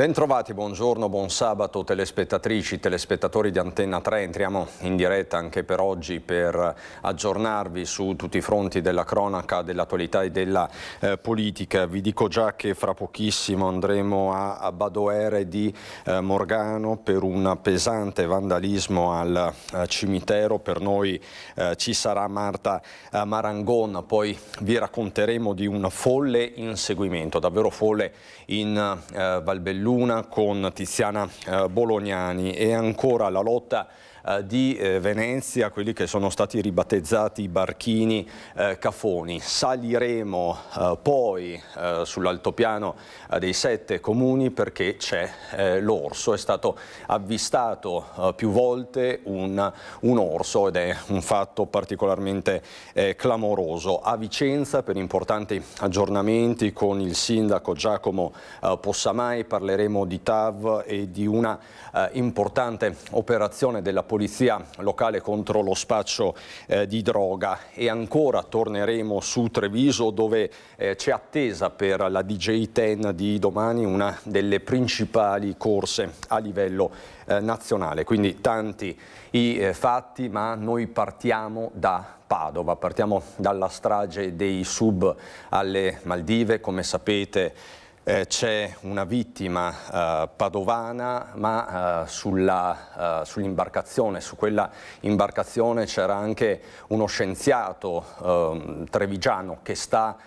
Bentrovati, buongiorno, buon sabato telespettatrici, telespettatori di Antenna 3. Entriamo in diretta anche per oggi per aggiornarvi su tutti i fronti della cronaca, dell'attualità e della politica. Vi dico già che fra pochissimo andremo a Badoere di Morgano per un pesante vandalismo al cimitero. Per noi ci sarà Marta Marangon, poi vi racconteremo di un folle inseguimento, davvero folle in Valbelluna con Tiziana Bolognani, e ancora la lotta di Venezia, quelli che sono stati ribattezzati i barchini Cafoni. Saliremo poi sull'altopiano dei 7 comuni perché c'è l'orso. È stato avvistato più volte un orso ed è un fatto particolarmente clamoroso. A Vicenza, per importanti aggiornamenti con il sindaco Giacomo Possamai, parleremo di TAV e di una importante operazione della polizia locale contro lo spaccio di droga. E ancora torneremo su Treviso, dove c'è attesa per la DJ10 di domani una delle principali corse a livello nazionale. Quindi tanti i fatti, ma noi partiamo da Padova, partiamo dalla strage dei sub alle Maldive. Come sapete c'è una vittima padovana, ma sull'imbarcazione, su quella imbarcazione c'era anche uno scienziato trevigiano che sta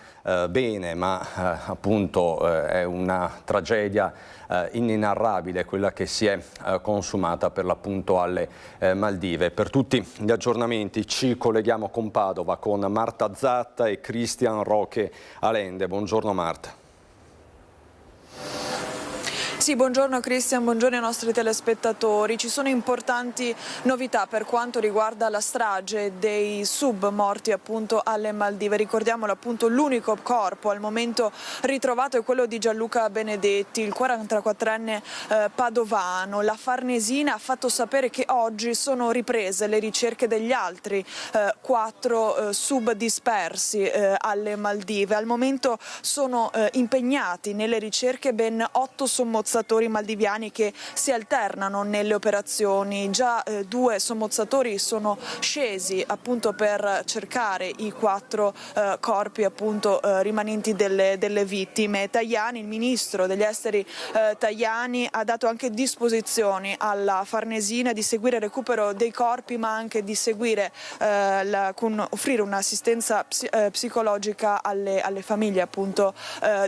bene, ma appunto è una tragedia inenarrabile quella che si è consumata per l'appunto alle Maldive. Per tutti gli aggiornamenti ci colleghiamo con Padova, con Marta Zatta e Cristian Roque Alende. Buongiorno Marta. Sì, buongiorno Cristian, buongiorno ai nostri telespettatori. Ci sono importanti novità per quanto riguarda la strage dei sub morti appunto alle Maldive. Ricordiamolo, appunto, l'unico corpo al momento ritrovato è quello di Gianluca Benedetti, il 44enne padovano. La Farnesina ha fatto sapere che oggi sono riprese le ricerche degli altri 4 sub dispersi alle Maldive. Al momento sono impegnati nelle ricerche ben 8 sommozzatori maldiviani che si alternano nelle operazioni. Già 2 sommozzatori sono scesi appunto per cercare i 4 corpi appunto rimanenti delle vittime. Tajani, il ministro degli esteri Tajani, ha dato anche disposizioni alla Farnesina di seguire il recupero dei corpi, ma anche di seguire offrire un'assistenza psicologica alle famiglie appunto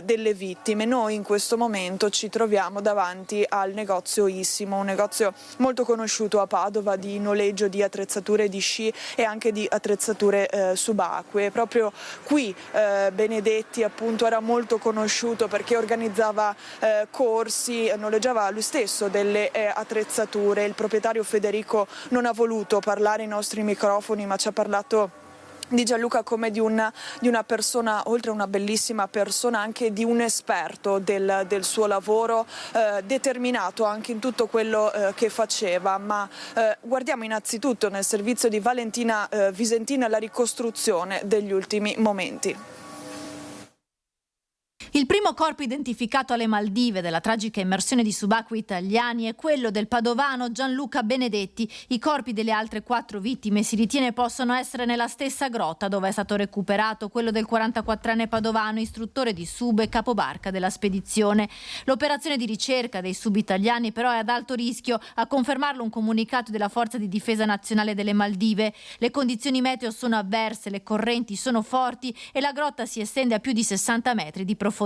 delle vittime. Noi in questo momento ci troviamo davanti al negozio Issimo, un negozio molto conosciuto a Padova di noleggio di attrezzature di sci e anche di attrezzature subacquee. Proprio qui Benedetti appunto era molto conosciuto perché organizzava corsi, noleggiava lui stesso delle attrezzature. Il proprietario Federico non ha voluto parlare ai nostri microfoni, ma ci ha parlato di Gianluca come di una persona, oltre a una bellissima persona, anche di un esperto del suo lavoro, determinato anche in tutto quello che faceva. Ma guardiamo innanzitutto nel servizio di Valentina Visentina la ricostruzione degli ultimi momenti. Il primo corpo identificato alle Maldive della tragica immersione di subacquei italiani è quello del padovano Gianluca Benedetti. I corpi delle altre 4 vittime si ritiene possano essere nella stessa grotta dove è stato recuperato quello del 44enne padovano, istruttore di sub e capobarca della spedizione. L'operazione di ricerca dei sub italiani però è ad alto rischio, a confermarlo un comunicato della Forza di Difesa Nazionale delle Maldive. Le condizioni meteo sono avverse, le correnti sono forti e la grotta si estende a più di 60 metri di profondità.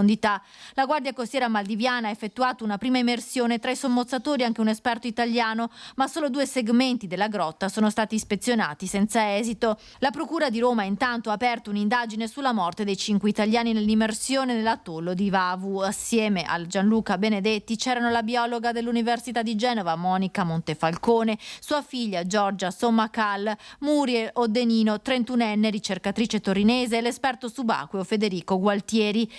La Guardia Costiera maldiviana ha effettuato una prima immersione tra i sommozzatori, anche un esperto italiano, ma solo 2 segmenti della grotta sono stati ispezionati senza esito. La Procura di Roma intanto ha aperto un'indagine sulla morte dei 5 italiani nell'immersione nell'atollo di Vavu. Assieme al Gianluca Benedetti c'erano la biologa dell'Università di Genova Monica Montefalcone, sua figlia Giorgia Sommacal, Muriel Odenino, 31enne, ricercatrice torinese, e l'esperto subacqueo Federico Gualtieri.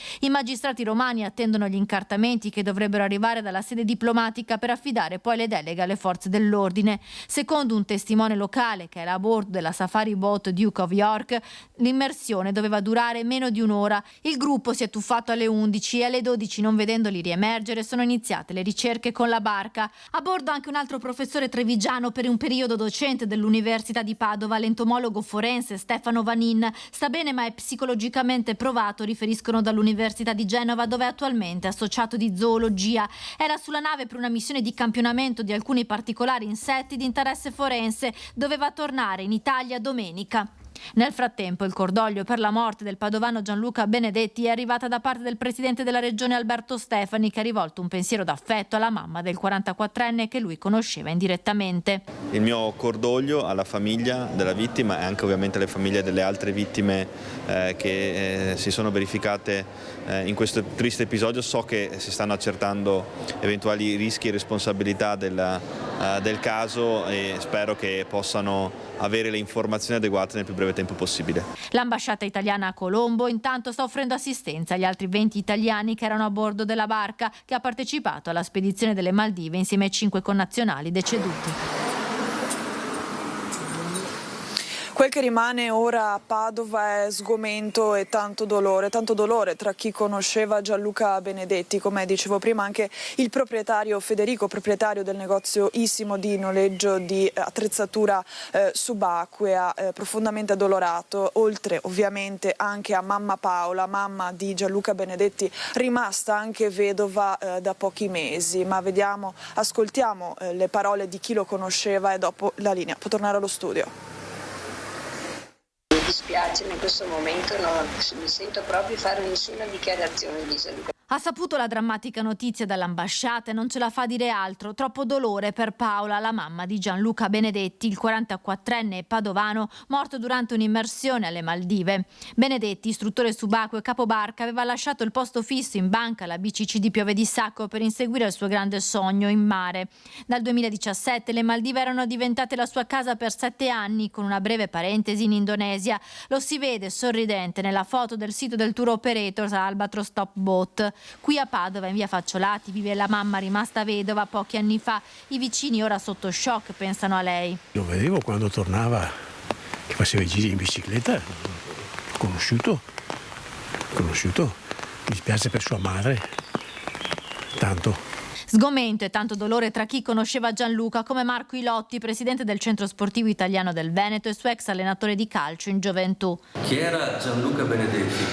magistrati romani attendono gli incartamenti che dovrebbero arrivare dalla sede diplomatica per affidare poi le deleghe alle forze dell'ordine. Secondo un testimone locale che era a bordo della safari boat Duke of York, l'immersione doveva durare meno di un'ora. Il gruppo si è tuffato alle 11 e alle 12, non vedendoli riemergere, sono iniziate le ricerche con la barca. A bordo anche un altro professore trevigiano, per un periodo docente dell'Università di Padova, l'entomologo forense Stefano Vanin. Sta bene ma è psicologicamente provato, riferiscono dall'Università di Genova, dove è attualmente associato di zoologia. Era sulla nave per una missione di campionamento di alcuni particolari insetti di interesse forense. Doveva tornare in Italia domenica. Nel frattempo il cordoglio per la morte del padovano Gianluca Benedetti è arrivata da parte del presidente della regione Alberto Stefani, che ha rivolto un pensiero d'affetto alla mamma del 44enne che lui conosceva indirettamente. Il mio cordoglio alla famiglia della vittima e anche ovviamente alle famiglie delle altre vittime che si sono verificate in questo triste episodio. So che si stanno accertando eventuali rischi e responsabilità del caso e spero che possano avere le informazioni adeguate nel più breve tempo possibile. L'ambasciata italiana a Colombo intanto sta offrendo assistenza agli altri 20 italiani che erano a bordo della barca che ha partecipato alla spedizione delle Maldive insieme ai 5 connazionali deceduti. Quel che rimane ora a Padova è sgomento e tanto dolore tra chi conosceva Gianluca Benedetti, come dicevo prima anche il proprietario Federico, proprietario del negozio Issimo di noleggio di attrezzatura subacquea, profondamente addolorato, oltre ovviamente anche a mamma Paola, mamma di Gianluca Benedetti, rimasta anche vedova da pochi mesi, ma ascoltiamo le parole di chi lo conosceva e dopo la linea può tornare allo studio. Mi dispiace, in questo momento non mi sento proprio fare nessuna dichiarazione di Gianluca. Ha saputo la drammatica notizia dall'ambasciata e non ce la fa dire altro. Troppo dolore per Paola, la mamma di Gianluca Benedetti, il 44enne padovano morto durante un'immersione alle Maldive. Benedetti, istruttore subacqueo e capobarca, aveva lasciato il posto fisso in banca alla BCC di Piove di Sacco per inseguire il suo grande sogno in mare. Dal 2017 le Maldive erano diventate la sua casa per 7 anni, con una breve parentesi in Indonesia. Lo si vede sorridente nella foto del sito del tour operator Albatros Top Boat. Qui a Padova, in via Facciolati, vive la mamma rimasta vedova pochi anni fa. I vicini, ora sotto shock, pensano a lei. Lo vedevo quando tornava, che faceva i giri in bicicletta. Conosciuto. Mi spiace per sua madre. Tanto. Sgomento e tanto dolore tra chi conosceva Gianluca, come Marco Ilotti, presidente del Centro Sportivo Italiano del Veneto e suo ex allenatore di calcio in gioventù. Chi era Gianluca Benedetti?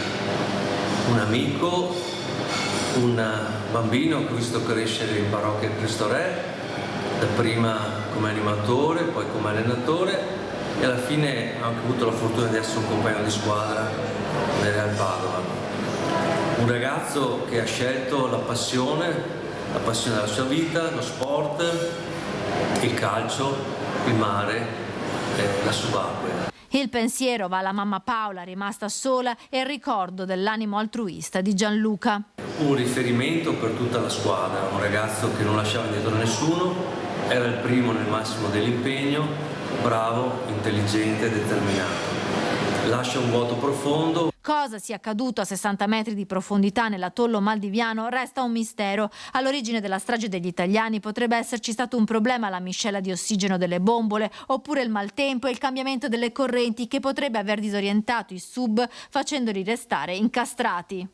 Un amico, un bambino che ho visto crescere in parrocchia Cristo Re, dapprima come animatore, poi come allenatore e alla fine ho anche avuto la fortuna di essere un compagno di squadra nel Real Padova. Un ragazzo che ha scelto la passione della sua vita, lo sport, il calcio, il mare, la subacquea. Il pensiero va alla mamma Paola, rimasta sola, e il ricordo dell'animo altruista di Gianluca. Un riferimento per tutta la squadra, un ragazzo che non lasciava indietro nessuno, era il primo nel massimo dell'impegno, bravo, intelligente e determinato. Lascia un vuoto profondo. Cosa sia accaduto a 60 metri di profondità nell'atollo maldiviano resta un mistero. All'origine della strage degli italiani potrebbe esserci stato un problema alla miscela di ossigeno delle bombole, oppure il maltempo e il cambiamento delle correnti che potrebbe aver disorientato i sub facendoli restare incastrati.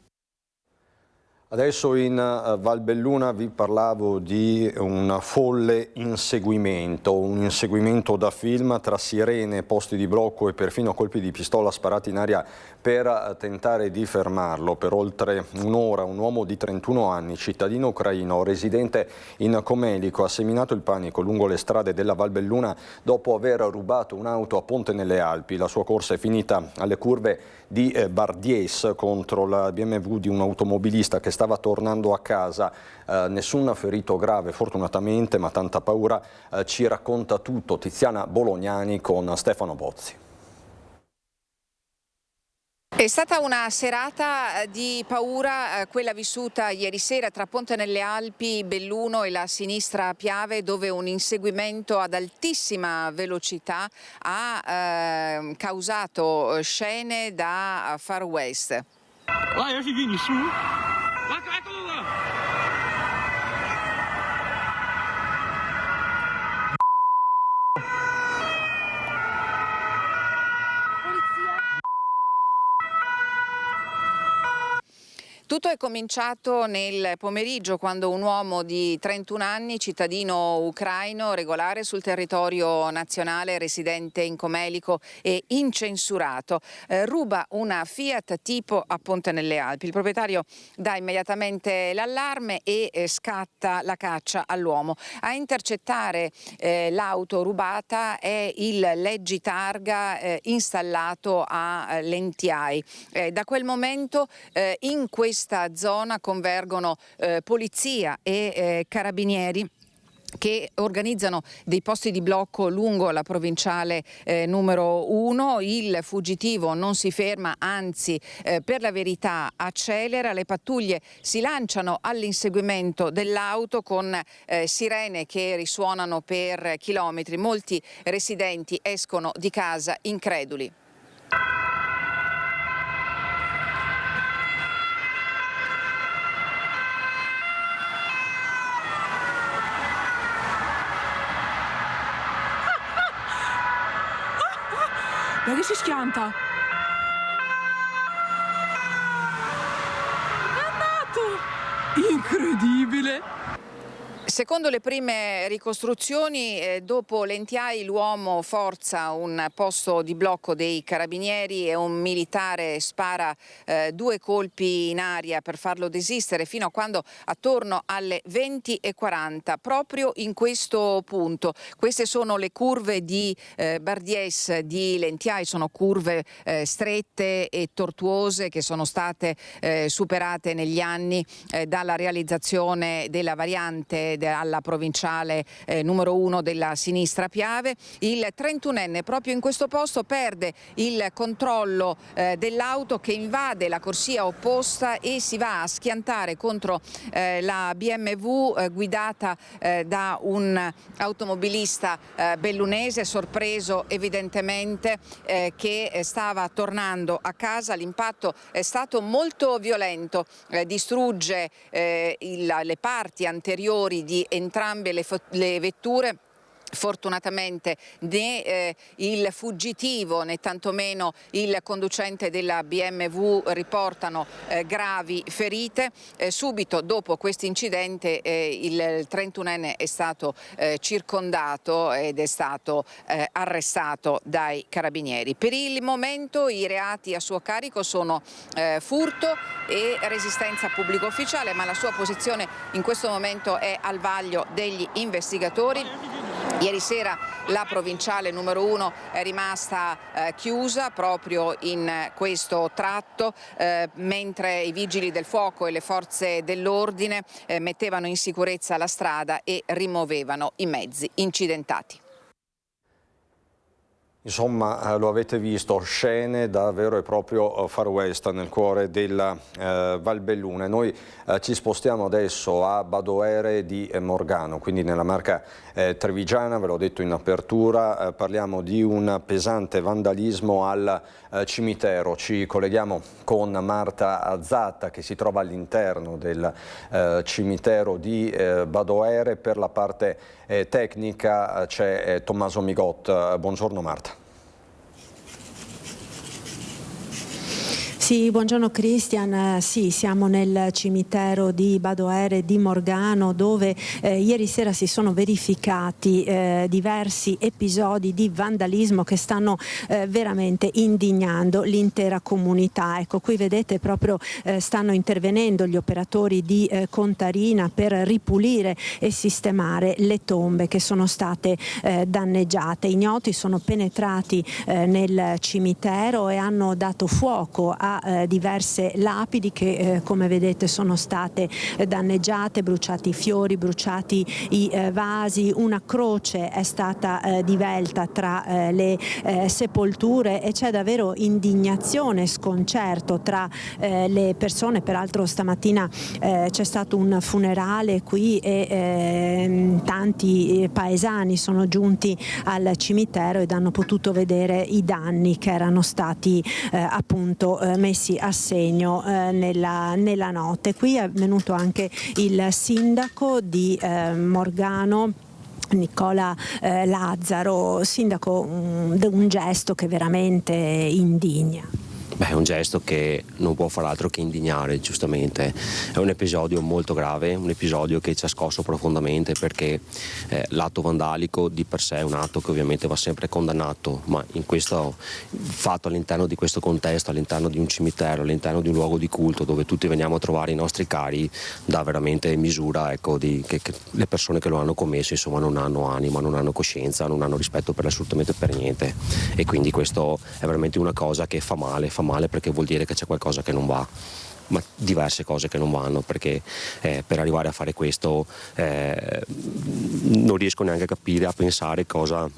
Adesso in Val Belluna vi parlavo di un folle inseguimento, un inseguimento da film tra sirene, posti di blocco e perfino colpi di pistola sparati in aria per tentare di fermarlo. Per oltre un'ora un uomo di 31 anni, cittadino ucraino, residente in Comelico, ha seminato il panico lungo le strade della Val Belluna dopo aver rubato un'auto a Ponte nelle Alpi. La sua corsa è finita alle curve di Bardies contro la BMW di un automobilista che stava tornando a casa. Nessun ferito grave fortunatamente, ma tanta paura. Ci racconta tutto Tiziana Bolognani con Stefano Bozzi. È stata una serata di paura, quella vissuta ieri sera tra Ponte nelle Alpi, Belluno e la sinistra Piave, dove un inseguimento ad altissima velocità ha causato scene da Far West. Vai, io vieni su. Eccolo là. Tutto è cominciato nel pomeriggio quando un uomo di 31 anni, cittadino ucraino, regolare sul territorio nazionale, residente in Comelico e incensurato, ruba una Fiat tipo a Ponte nelle Alpi. Il proprietario dà immediatamente l'allarme e scatta la caccia all'uomo. A intercettare l'auto rubata è il leggitarga installato a Lentiai. Da quel momento in questa zona convergono polizia e carabinieri che organizzano dei posti di blocco lungo la provinciale numero 1. Il fuggitivo non si ferma, anzi per la verità accelera. Le pattuglie si lanciano all'inseguimento dell'auto con sirene che risuonano per chilometri. Molti residenti escono di casa increduli. Ma che si schianta? È andato! Incredibile! Secondo le prime ricostruzioni, dopo Lentiai l'uomo forza un posto di blocco dei carabinieri e un militare spara 2 colpi in aria per farlo desistere fino a quando attorno alle 20:40, proprio in questo punto. Queste sono le curve di Bardies di Lentiai, sono curve strette e tortuose che sono state superate negli anni dalla realizzazione della variante alla provinciale numero 1 della sinistra Piave. Il 31enne proprio in questo posto perde il controllo dell'auto che invade la corsia opposta e si va a schiantare contro la BMW guidata da un automobilista bellunese, sorpreso evidentemente che stava tornando a casa. L'impatto è stato molto violento, distrugge le parti anteriori di entrambe le vetture. Fortunatamente né il fuggitivo né tantomeno il conducente della BMW riportano gravi ferite. Subito dopo questo incidente il 31enne è stato circondato ed è stato arrestato dai carabinieri. Per il momento i reati a suo carico sono furto e resistenza a pubblico ufficiale, ma la sua posizione in questo momento è al vaglio degli investigatori. Ieri sera la provinciale numero 1 è rimasta chiusa proprio in questo tratto, mentre i vigili del fuoco e le forze dell'ordine mettevano in sicurezza la strada e rimuovevano i mezzi incidentati. Insomma, lo avete visto, scene da vero e proprio Far West nel cuore della Valbelluna. Noi ci spostiamo adesso a Badoere di Morgano, quindi nella Marca trevigiana, ve l'ho detto in apertura, parliamo di un pesante vandalismo al cimitero. Ci colleghiamo con Marta Zatta che si trova all'interno del cimitero di Badoere. Per la parte tecnica c'è Tommaso Migot. Buongiorno Marta. Sì, buongiorno Cristian. Sì, siamo nel cimitero di Badoere di Morgano dove ieri sera si sono verificati diversi episodi di vandalismo che stanno veramente indignando l'intera comunità. Ecco, qui vedete proprio stanno intervenendo gli operatori di Contarina per ripulire e sistemare le tombe che sono state danneggiate. Ignoti sono penetrati nel cimitero e hanno dato fuoco a diverse lapidi che come vedete sono state danneggiate, bruciati i fiori, bruciati i vasi, una croce è stata divelta tra le sepolture e c'è davvero indignazione e sconcerto tra le persone. Peraltro stamattina c'è stato un funerale qui e tanti paesani sono giunti al cimitero ed hanno potuto vedere i danni che erano stati appunto messi a segno nella notte. Qui è venuto anche il sindaco di Morgano, Nicola Lazzaro. Sindaco, un gesto che veramente indigna. Beh, è un gesto che non può far altro che indignare, giustamente. È un episodio molto grave, un episodio che ci ha scosso profondamente, perché l'atto vandalico di per sé è un atto che ovviamente va sempre condannato, ma in questo fatto, all'interno di questo contesto, all'interno di un cimitero, all'interno di un luogo di culto dove tutti veniamo a trovare i nostri cari, dà veramente misura, ecco, che le persone che lo hanno commesso, insomma, non hanno anima, non hanno coscienza, non hanno rispetto per assolutamente per niente, e quindi questo è veramente una cosa che fa male perché vuol dire che c'è qualcosa che non va, ma diverse cose che non vanno, perché per arrivare a fare questo non riesco neanche a capire, a pensare cosa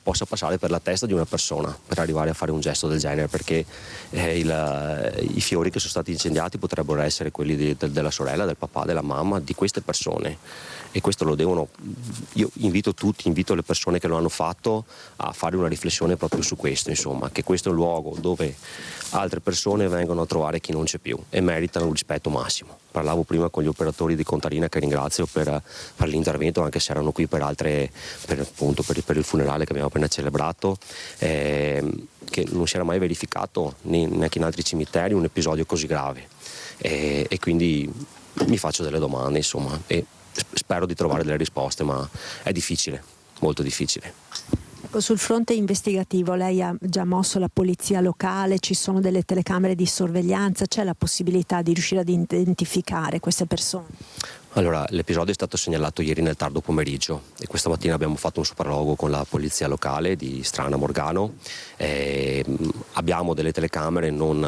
possa passare per la testa di una persona per arrivare a fare un gesto del genere, perché i fiori che sono stati incendiati potrebbero essere quelli della sorella, del papà, della mamma, di queste persone, e questo lo devono. Io invito le persone che lo hanno fatto a fare una riflessione proprio su questo, insomma, che questo è un luogo dove altre persone vengono a trovare chi non c'è più e meritano un rispetto massimo. Parlavo prima con gli operatori di Contarina, che ringrazio per l'intervento, anche se erano qui per il funerale che abbiamo appena celebrato, che non si era mai verificato neanche in altri cimiteri un episodio così grave, e quindi mi faccio delle domande, insomma, e spero di trovare delle risposte, ma è difficile, molto difficile. Sul fronte investigativo lei ha già mosso la polizia locale, ci sono delle telecamere di sorveglianza, c'è la possibilità di riuscire ad identificare queste persone? Allora, l'episodio è stato segnalato ieri nel tardo pomeriggio e questa mattina abbiamo fatto un sopralluogo con la polizia locale di Strana Morgano. Abbiamo delle telecamere non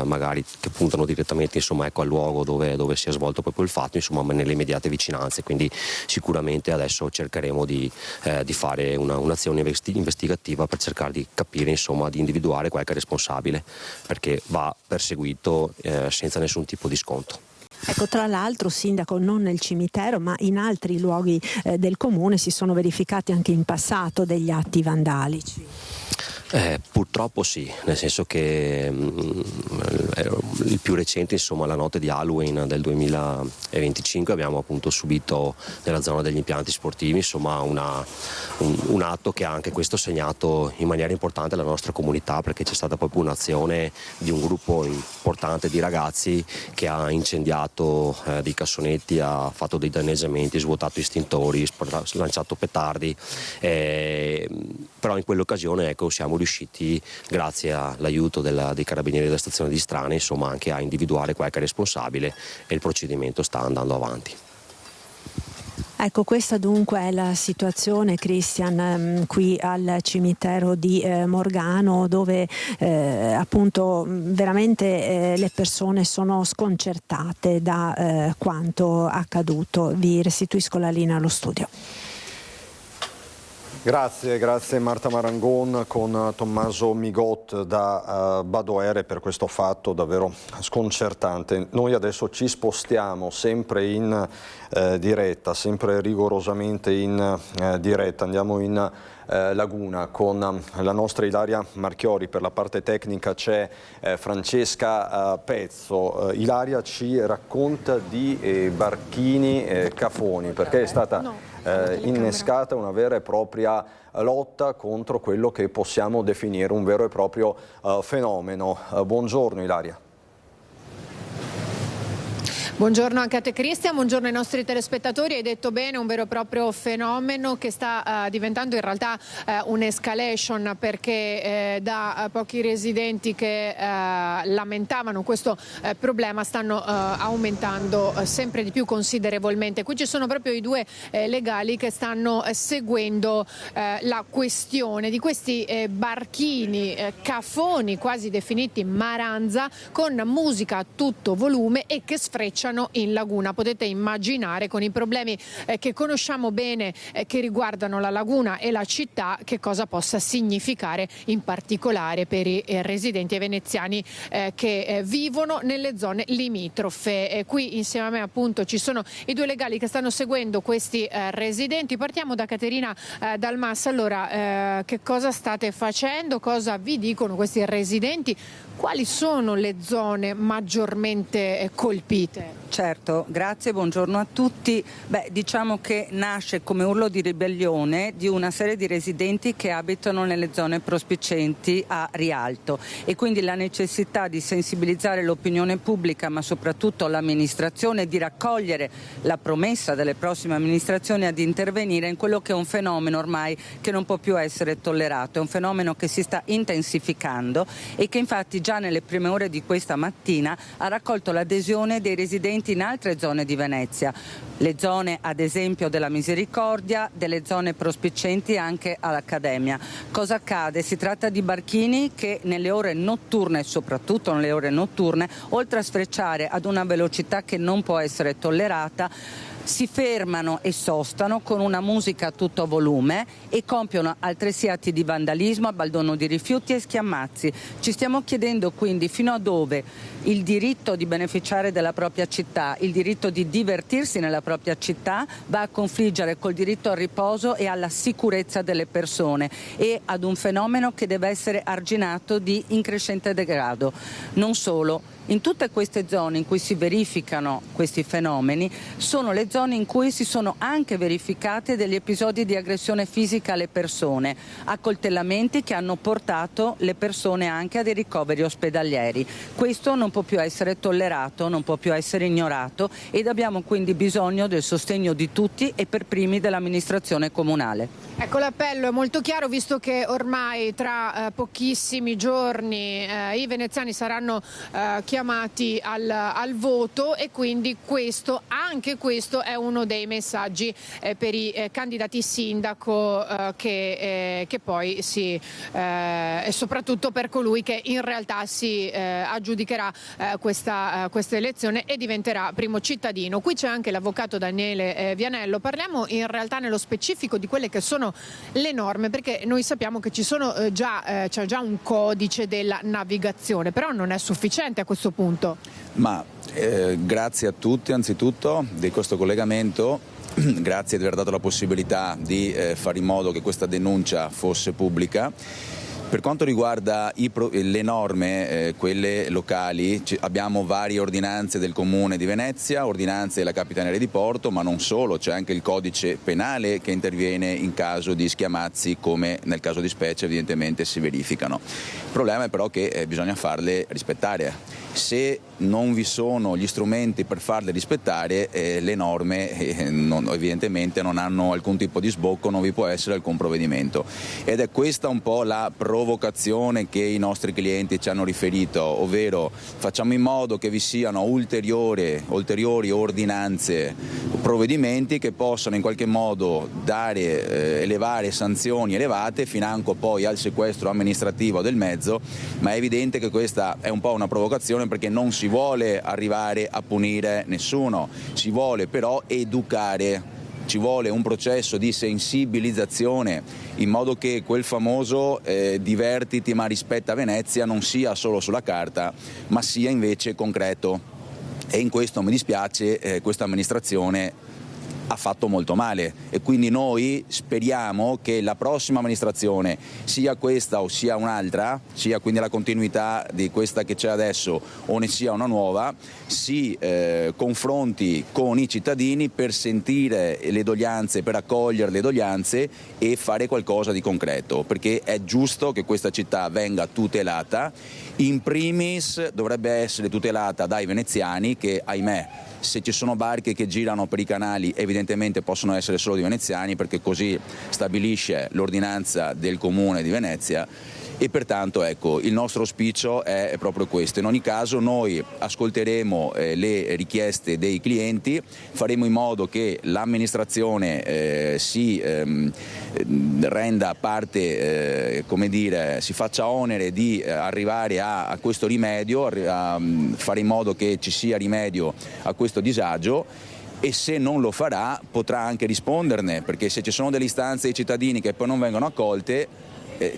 magari che puntano direttamente, insomma, ecco, al luogo dove si è svolto proprio il fatto, insomma, ma nelle immediate vicinanze, quindi sicuramente adesso cercheremo di fare un'azione investigativa per cercare di capire, insomma, di individuare qualche responsabile, perché va perseguito senza nessun tipo di sconto. Ecco, tra l'altro, sindaco, non nel cimitero ma in altri luoghi del comune si sono verificati anche in passato degli atti vandalici. Purtroppo sì, nel senso che il più recente, insomma, la notte di Halloween del 2025 abbiamo appunto subito nella zona degli impianti sportivi, insomma, un atto che ha anche questo segnato in maniera importante la nostra comunità, perché c'è stata proprio un'azione di un gruppo importante di ragazzi che ha incendiato dei cassonetti, ha fatto dei danneggiamenti, svuotato istintori, lanciato petardi, però in quell'occasione, ecco, siamo riusciti, grazie all'aiuto dei carabinieri della stazione di Strane, insomma, anche a individuare qualche responsabile, e il procedimento sta andando avanti. Ecco, questa dunque è la situazione, Christian, qui al cimitero di Morgano, dove appunto veramente le persone sono sconcertate da quanto accaduto. Vi restituisco la linea allo studio. Grazie Marta Marangon con Tommaso Migot da Badoere per questo fatto davvero sconcertante. Noi adesso ci spostiamo sempre in diretta, sempre rigorosamente in diretta, andiamo in Laguna con la nostra Ilaria Marchiori, per la parte tecnica c'è Francesca Pezzo. Ilaria ci racconta di barchini cafoni, perché è stata innescata una vera e propria lotta contro quello che possiamo definire un vero e proprio fenomeno. Buongiorno Ilaria. Buongiorno anche a te Cristian, buongiorno ai nostri telespettatori. Hai detto bene, un vero e proprio fenomeno che sta diventando in realtà un'escalation, perché da pochi residenti che lamentavano questo problema stanno aumentando sempre di più considerevolmente. Qui ci sono proprio i due legali che stanno seguendo la questione di questi barchini cafoni, quasi definiti maranza, con musica a tutto volume e che sfrecciano passano in laguna. Potete immaginare, con i problemi che conosciamo bene che riguardano la laguna e la città, che cosa possa significare in particolare per i residenti e veneziani che vivono nelle zone limitrofe. Qui insieme a me appunto ci sono i due legali che stanno seguendo questi residenti. Partiamo da Caterina Dalmas. Allora, che cosa state facendo? Cosa vi dicono questi residenti? Quali sono le zone maggiormente colpite? Certo, grazie, buongiorno a tutti. Diciamo che nasce come urlo di ribellione di una serie di residenti che abitano nelle zone prospicienti a Rialto, e quindi la necessità di sensibilizzare l'opinione pubblica, ma soprattutto l'amministrazione, di raccogliere la promessa delle prossime amministrazioni ad intervenire in quello che è un fenomeno ormai che non può più essere tollerato. È un fenomeno che si sta intensificando e che infatti già nelle prime ore di questa mattina ha raccolto l'adesione dei residenti in altre zone di Venezia, le zone ad esempio della Misericordia, delle zone prospicienti anche all'Accademia. Cosa accade? Si tratta di barchini che nelle ore notturne, soprattutto nelle ore notturne, oltre a sfrecciare ad una velocità che non può essere tollerata, si fermano e sostano con una musica a tutto volume e compiono altresì atti di vandalismo, abbandono di rifiuti e schiamazzi. Ci stiamo chiedendo quindi fino a dove il diritto di beneficiare della propria città, il diritto di divertirsi nella propria città va a confliggere col diritto al riposo e alla sicurezza delle persone, e ad un fenomeno che deve essere arginato di increscente degrado. Non solo. In tutte queste zone in cui si verificano questi fenomeni sono le zone in cui si sono anche verificate degli episodi di aggressione fisica alle persone, accoltellamenti che hanno portato le persone anche a dei ricoveri ospedalieri. Questo non può più essere tollerato, non può più essere ignorato, ed abbiamo quindi bisogno del sostegno di tutti e per primi dell'amministrazione comunale. Ecco, l'appello è molto chiaro, visto che ormai tra pochissimi giorni i veneziani saranno chiamati al voto, e quindi anche questo è uno dei messaggi per i candidati sindaco che poi e soprattutto per colui che in realtà si aggiudicherà questa elezione e diventerà primo cittadino. Qui c'è anche l'avvocato Daniele Vianello. Parliamo in realtà nello specifico di quelle che sono le norme, perché noi sappiamo che c'è già un codice della navigazione, però non è sufficiente a questo punto. Grazie a tutti anzitutto di questo collegamento, grazie di aver dato la possibilità di fare in modo che questa denuncia fosse pubblica. Per quanto riguarda le norme, quelle locali, abbiamo varie ordinanze del Comune di Venezia, ordinanze della Capitaneria di Porto, ma non solo, c'è anche il codice penale che interviene in caso di schiamazzi, come nel caso di specie evidentemente si verificano. Il problema è però che bisogna farle rispettare. Se non vi sono gli strumenti per farle rispettare, le norme evidentemente non hanno alcun tipo di sbocco, non vi può essere alcun provvedimento. Ed è questa un po' la provocazione che i nostri clienti ci hanno riferito, ovvero facciamo in modo che vi siano ulteriori ordinanze, provvedimenti che possano in qualche modo elevare sanzioni elevate financo poi al sequestro amministrativo del mezzo, ma è evidente che questa è un po' una provocazione, perché non si vuole arrivare a punire nessuno, si vuole però educare. Ci vuole un processo di sensibilizzazione in modo che quel famoso divertiti ma rispetta Venezia non sia solo sulla carta, ma sia invece concreto. E in questo mi dispiace, questa amministrazione ha fatto molto male, e quindi noi speriamo che la prossima amministrazione, sia questa o sia un'altra, sia quindi la continuità di questa che c'è adesso o ne sia una nuova, si confronti con i cittadini per sentire le doglianze, per accogliere le doglianze e fare qualcosa di concreto, perché è giusto che questa città venga tutelata. In primis dovrebbe essere tutelata dai veneziani che, ahimè, se ci sono barche che girano per i canali evidentemente possono essere solo di veneziani, perché così stabilisce l'ordinanza del Comune di Venezia, e pertanto ecco, il nostro auspicio è proprio questo. In ogni caso noi ascolteremo le richieste dei clienti, faremo in modo che l'amministrazione si renda parte, si faccia onere di arrivare a questo rimedio, a fare in modo che ci sia rimedio a questo questo disagio, e se non lo farà potrà anche risponderne, perché se ci sono delle istanze dei cittadini che poi non vengono accolte,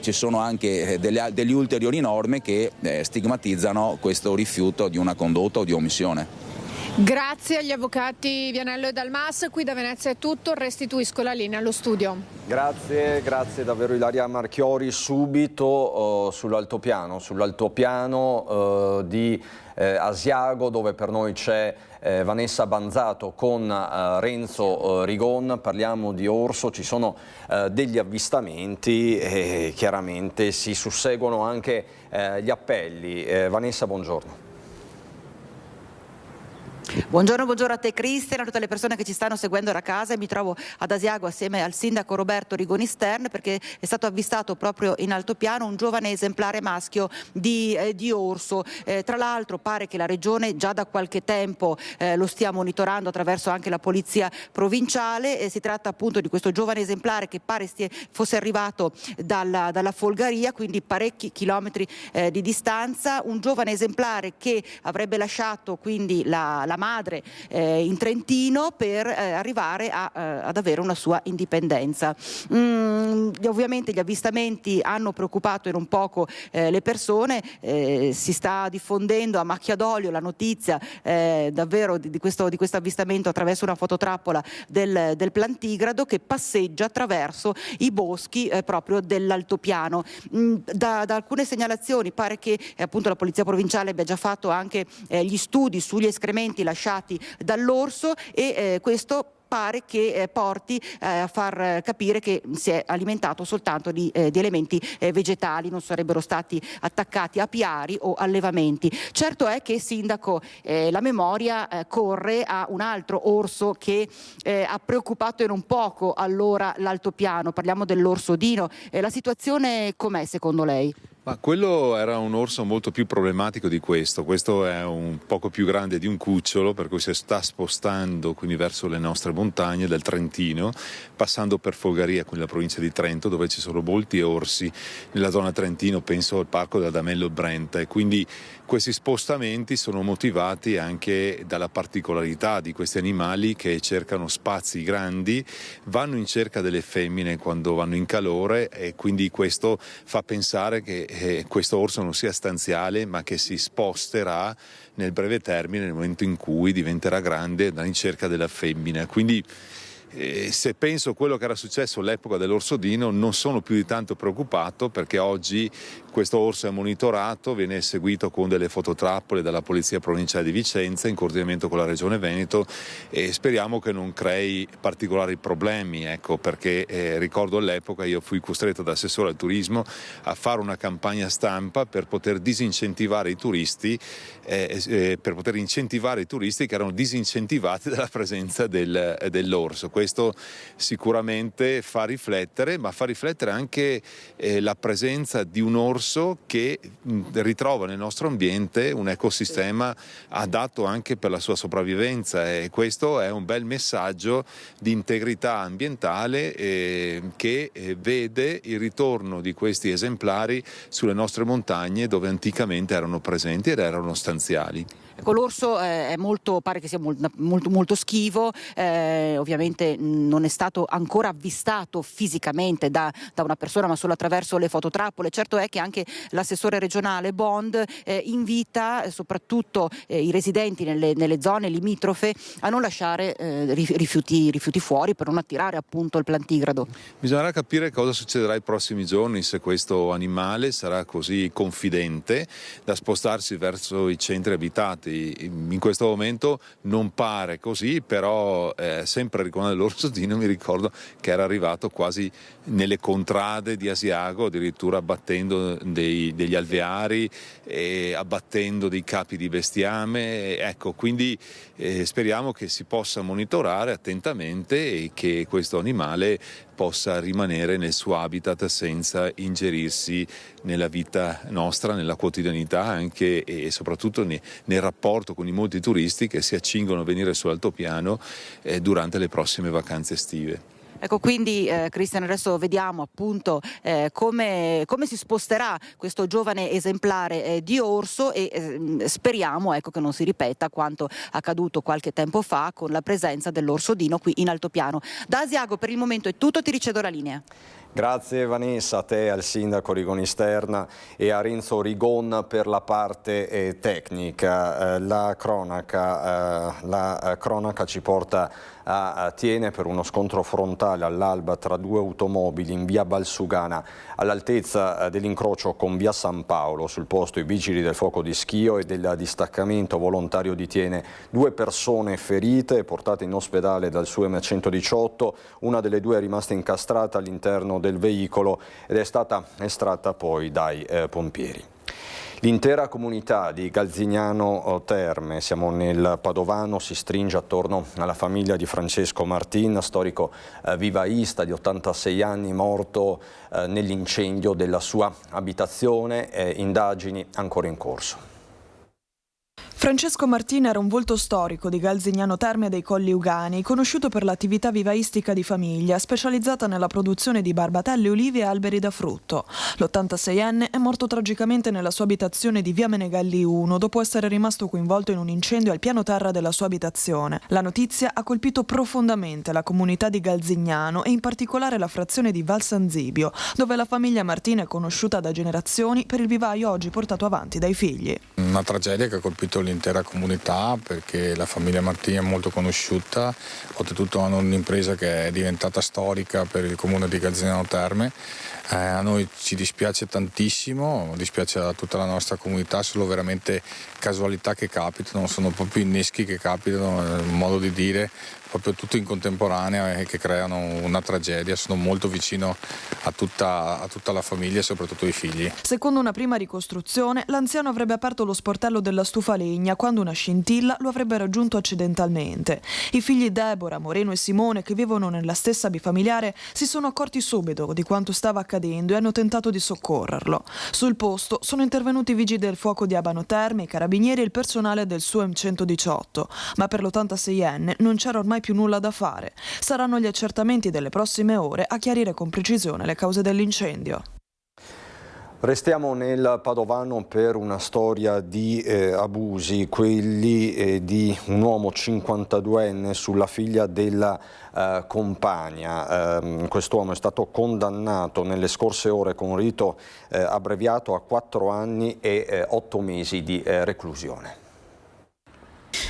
ci sono anche degli ulteriori norme che stigmatizzano questo rifiuto di una condotta o di omissione. Grazie agli avvocati Vianello e Dalmas, qui da Venezia è tutto, restituisco la linea allo studio. Grazie davvero Ilaria Marchiori. Subito sull'altopiano di Asiago, dove per noi c'è Vanessa Banzato con Renzo Rigon. Parliamo di orso, ci sono degli avvistamenti e chiaramente si susseguono anche gli appelli. Vanessa, buongiorno. Buongiorno a te Cristian, a tutte le persone che ci stanno seguendo da casa. Mi trovo ad Asiago assieme al sindaco Roberto Rigoni Stern, perché è stato avvistato proprio in altopiano un giovane esemplare maschio di orso. Tra l'altro pare che la regione già da qualche tempo lo stia monitorando attraverso anche la polizia provinciale. Si tratta appunto di questo giovane esemplare che pare fosse arrivato dalla Folgaria, quindi parecchi chilometri di distanza. Un giovane esemplare che avrebbe lasciato quindi la madre in Trentino per arrivare ad avere una sua indipendenza. Ovviamente gli avvistamenti hanno preoccupato in un poco le persone, si sta diffondendo a macchia d'olio la notizia davvero di questo avvistamento attraverso una fototrappola del plantigrado che passeggia attraverso i boschi proprio dell'altopiano. Da alcune segnalazioni pare che appunto la polizia provinciale abbia già fatto anche gli studi sugli escrementi lasciati dall'orso, e questo pare che porti a far capire che si è alimentato soltanto di elementi vegetali, non sarebbero stati attaccati apiari o allevamenti. Certo è che, sindaco, la memoria corre a un altro orso che ha preoccupato in un poco allora l'altopiano, parliamo dell'orso Dino. La situazione com'è secondo lei? Ma quello era un orso molto più problematico di questo è un poco più grande di un cucciolo, per cui si sta spostando quindi verso le nostre montagne del Trentino, passando per Folgaria, quindi la provincia di Trento, dove ci sono molti orsi nella zona Trentino, penso al parco dell'Adamello Brenta, e quindi questi spostamenti sono motivati anche dalla particolarità di questi animali che cercano spazi grandi, vanno in cerca delle femmine quando vanno in calore, e quindi questo fa pensare che questo orso non sia stanziale, ma che si sposterà nel breve termine, nel momento in cui diventerà grande, in cerca della femmina. Quindi se penso a quello che era successo all'epoca dell'orso Dino, non sono più di tanto preoccupato, perché oggi questo orso è monitorato, viene seguito con delle fototrappole dalla Polizia Provinciale di Vicenza in coordinamento con la Regione Veneto, e speriamo che non crei particolari problemi, perché ricordo all'epoca io fui costretto da assessore al turismo a fare una campagna stampa per poter disincentivare i turisti, che erano disincentivati dalla presenza dell'orso. Questo sicuramente fa riflettere, ma fa riflettere anche la presenza di un orso che ritrova nel nostro ambiente un ecosistema adatto anche per la sua sopravvivenza, e questo è un bel messaggio di integrità ambientale che vede il ritorno di questi esemplari sulle nostre montagne, dove anticamente erano presenti ed erano stanziali. L'orso pare che sia molto schivo, ovviamente non è stato ancora avvistato fisicamente da una persona, ma solo attraverso le fototrappole. Certo è che anche l'assessore regionale Bond invita soprattutto i residenti nelle zone limitrofe a non lasciare rifiuti fuori, per non attirare appunto il plantigrado. Bisognerà capire cosa succederà i prossimi giorni, se questo animale sarà così confidente da spostarsi verso i centri abitati. In questo momento non pare così, però sempre ricordando l'orso Dino mi ricordo che era arrivato quasi nelle contrade di Asiago, addirittura abbattendo degli alveari e abbattendo dei capi di bestiame. Quindi speriamo che si possa monitorare attentamente e che questo animale possa rimanere nel suo habitat senza ingerirsi nella vita nostra, nella quotidianità anche, e soprattutto nel rapporto con i molti turisti che si accingono a venire sull'altopiano durante le prossime vacanze estive. Ecco, quindi Cristian, adesso vediamo appunto come si sposterà questo giovane esemplare di orso e speriamo, ecco, che non si ripeta quanto accaduto qualche tempo fa con la presenza dell'orso Dino qui in altopiano. Da Asiago per il momento è tutto, ti ricedo la linea. Grazie Vanessa, a te, al sindaco Rigonisterna e a Renzo Rigon per la parte tecnica. La cronaca ci porta a Tiene per uno scontro frontale all'alba tra due automobili in via Valsugana all'altezza dell'incrocio con via San Paolo. Sul posto i vigili del fuoco di Schio e del distaccamento volontario di Tiene. 2 persone ferite portate in ospedale dal SUEM 118, una delle 2 è rimasta incastrata all'interno del veicolo ed è stata estratta poi dai pompieri. L'intera comunità di Galzignano Terme, siamo nel Padovano, si stringe attorno alla famiglia di Francesco Martin, storico vivaista di 86 anni, morto nell'incendio della sua abitazione, indagini ancora in corso. Francesco Martin era un volto storico di Galzignano Terme e dei Colli Ugani, conosciuto per l'attività vivaistica di famiglia, specializzata nella produzione di barbatelle, olive e alberi da frutto. L'86enne è morto tragicamente nella sua abitazione di via Menegalli 1, dopo essere rimasto coinvolto in un incendio al piano terra della sua abitazione. La notizia ha colpito profondamente la comunità di Galzignano e in particolare la frazione di Val San Zibio, dove la famiglia Martin è conosciuta da generazioni per il vivaio oggi portato avanti dai figli. Una tragedia che ha colpito l'intera comunità perché la famiglia Martini è molto conosciuta, oltretutto hanno un'impresa che è diventata storica per il comune di Galzignano Terme. A noi ci dispiace tantissimo, dispiace a tutta la nostra comunità, sono veramente casualità che capitano, sono proprio inneschi che capitano, un modo di dire, proprio tutto in contemporanea e che creano una tragedia. Sono molto vicino a tutta la famiglia e soprattutto ai figli. Secondo una prima ricostruzione, l'anziano avrebbe aperto lo sportello della stufa legna quando una scintilla lo avrebbe raggiunto accidentalmente. I figli Deborah, Moreno e Simone, che vivono nella stessa bifamiliare, si sono accorti subito di quanto stava accadendo e hanno tentato di soccorrerlo. Sul posto sono intervenuti i vigili del fuoco di Abano Terme, i carabinieri e il personale del SUEM 118, ma per l'86enne non c'era ormai più nulla da fare. Saranno gli accertamenti delle prossime ore a chiarire con precisione le cause dell'incendio. Restiamo nel Padovano per una storia di abusi, quelli di un uomo 52enne sulla figlia della compagna. Quest'uomo è stato condannato nelle scorse ore con rito abbreviato a 4 anni e 8 mesi di reclusione.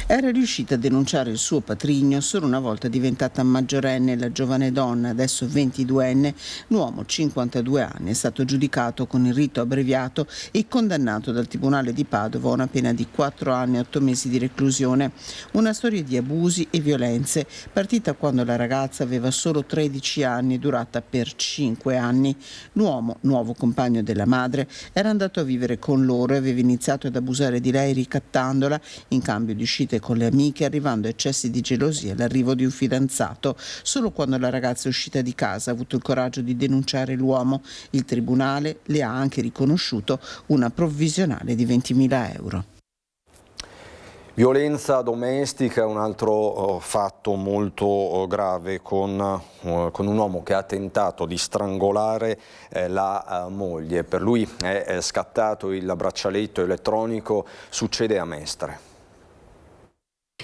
Era riuscita a denunciare il suo patrigno solo una volta diventata maggiorenne. La giovane donna, adesso 22enne, l'uomo 52 anni, è stato giudicato con il rito abbreviato e condannato dal Tribunale di Padova a una pena di 4 anni e 8 mesi di reclusione. Una storia di abusi e violenze partita quando la ragazza aveva solo 13 anni e durata per 5 anni. L'uomo, nuovo compagno della madre, era andato a vivere con loro e aveva iniziato ad abusare di lei ricattandola in cambio di uscite con le amiche, arrivando a eccessi di gelosia all'arrivo di un fidanzato. Solo quando la ragazza è uscita di casa ha avuto il coraggio di denunciare l'uomo. Il tribunale le ha anche riconosciuto una provvisionale di 20.000 euro. Violenza domestica è un altro fatto molto grave con un uomo che ha tentato di strangolare la moglie. Per lui è scattato il braccialetto elettronico, succede a Mestre.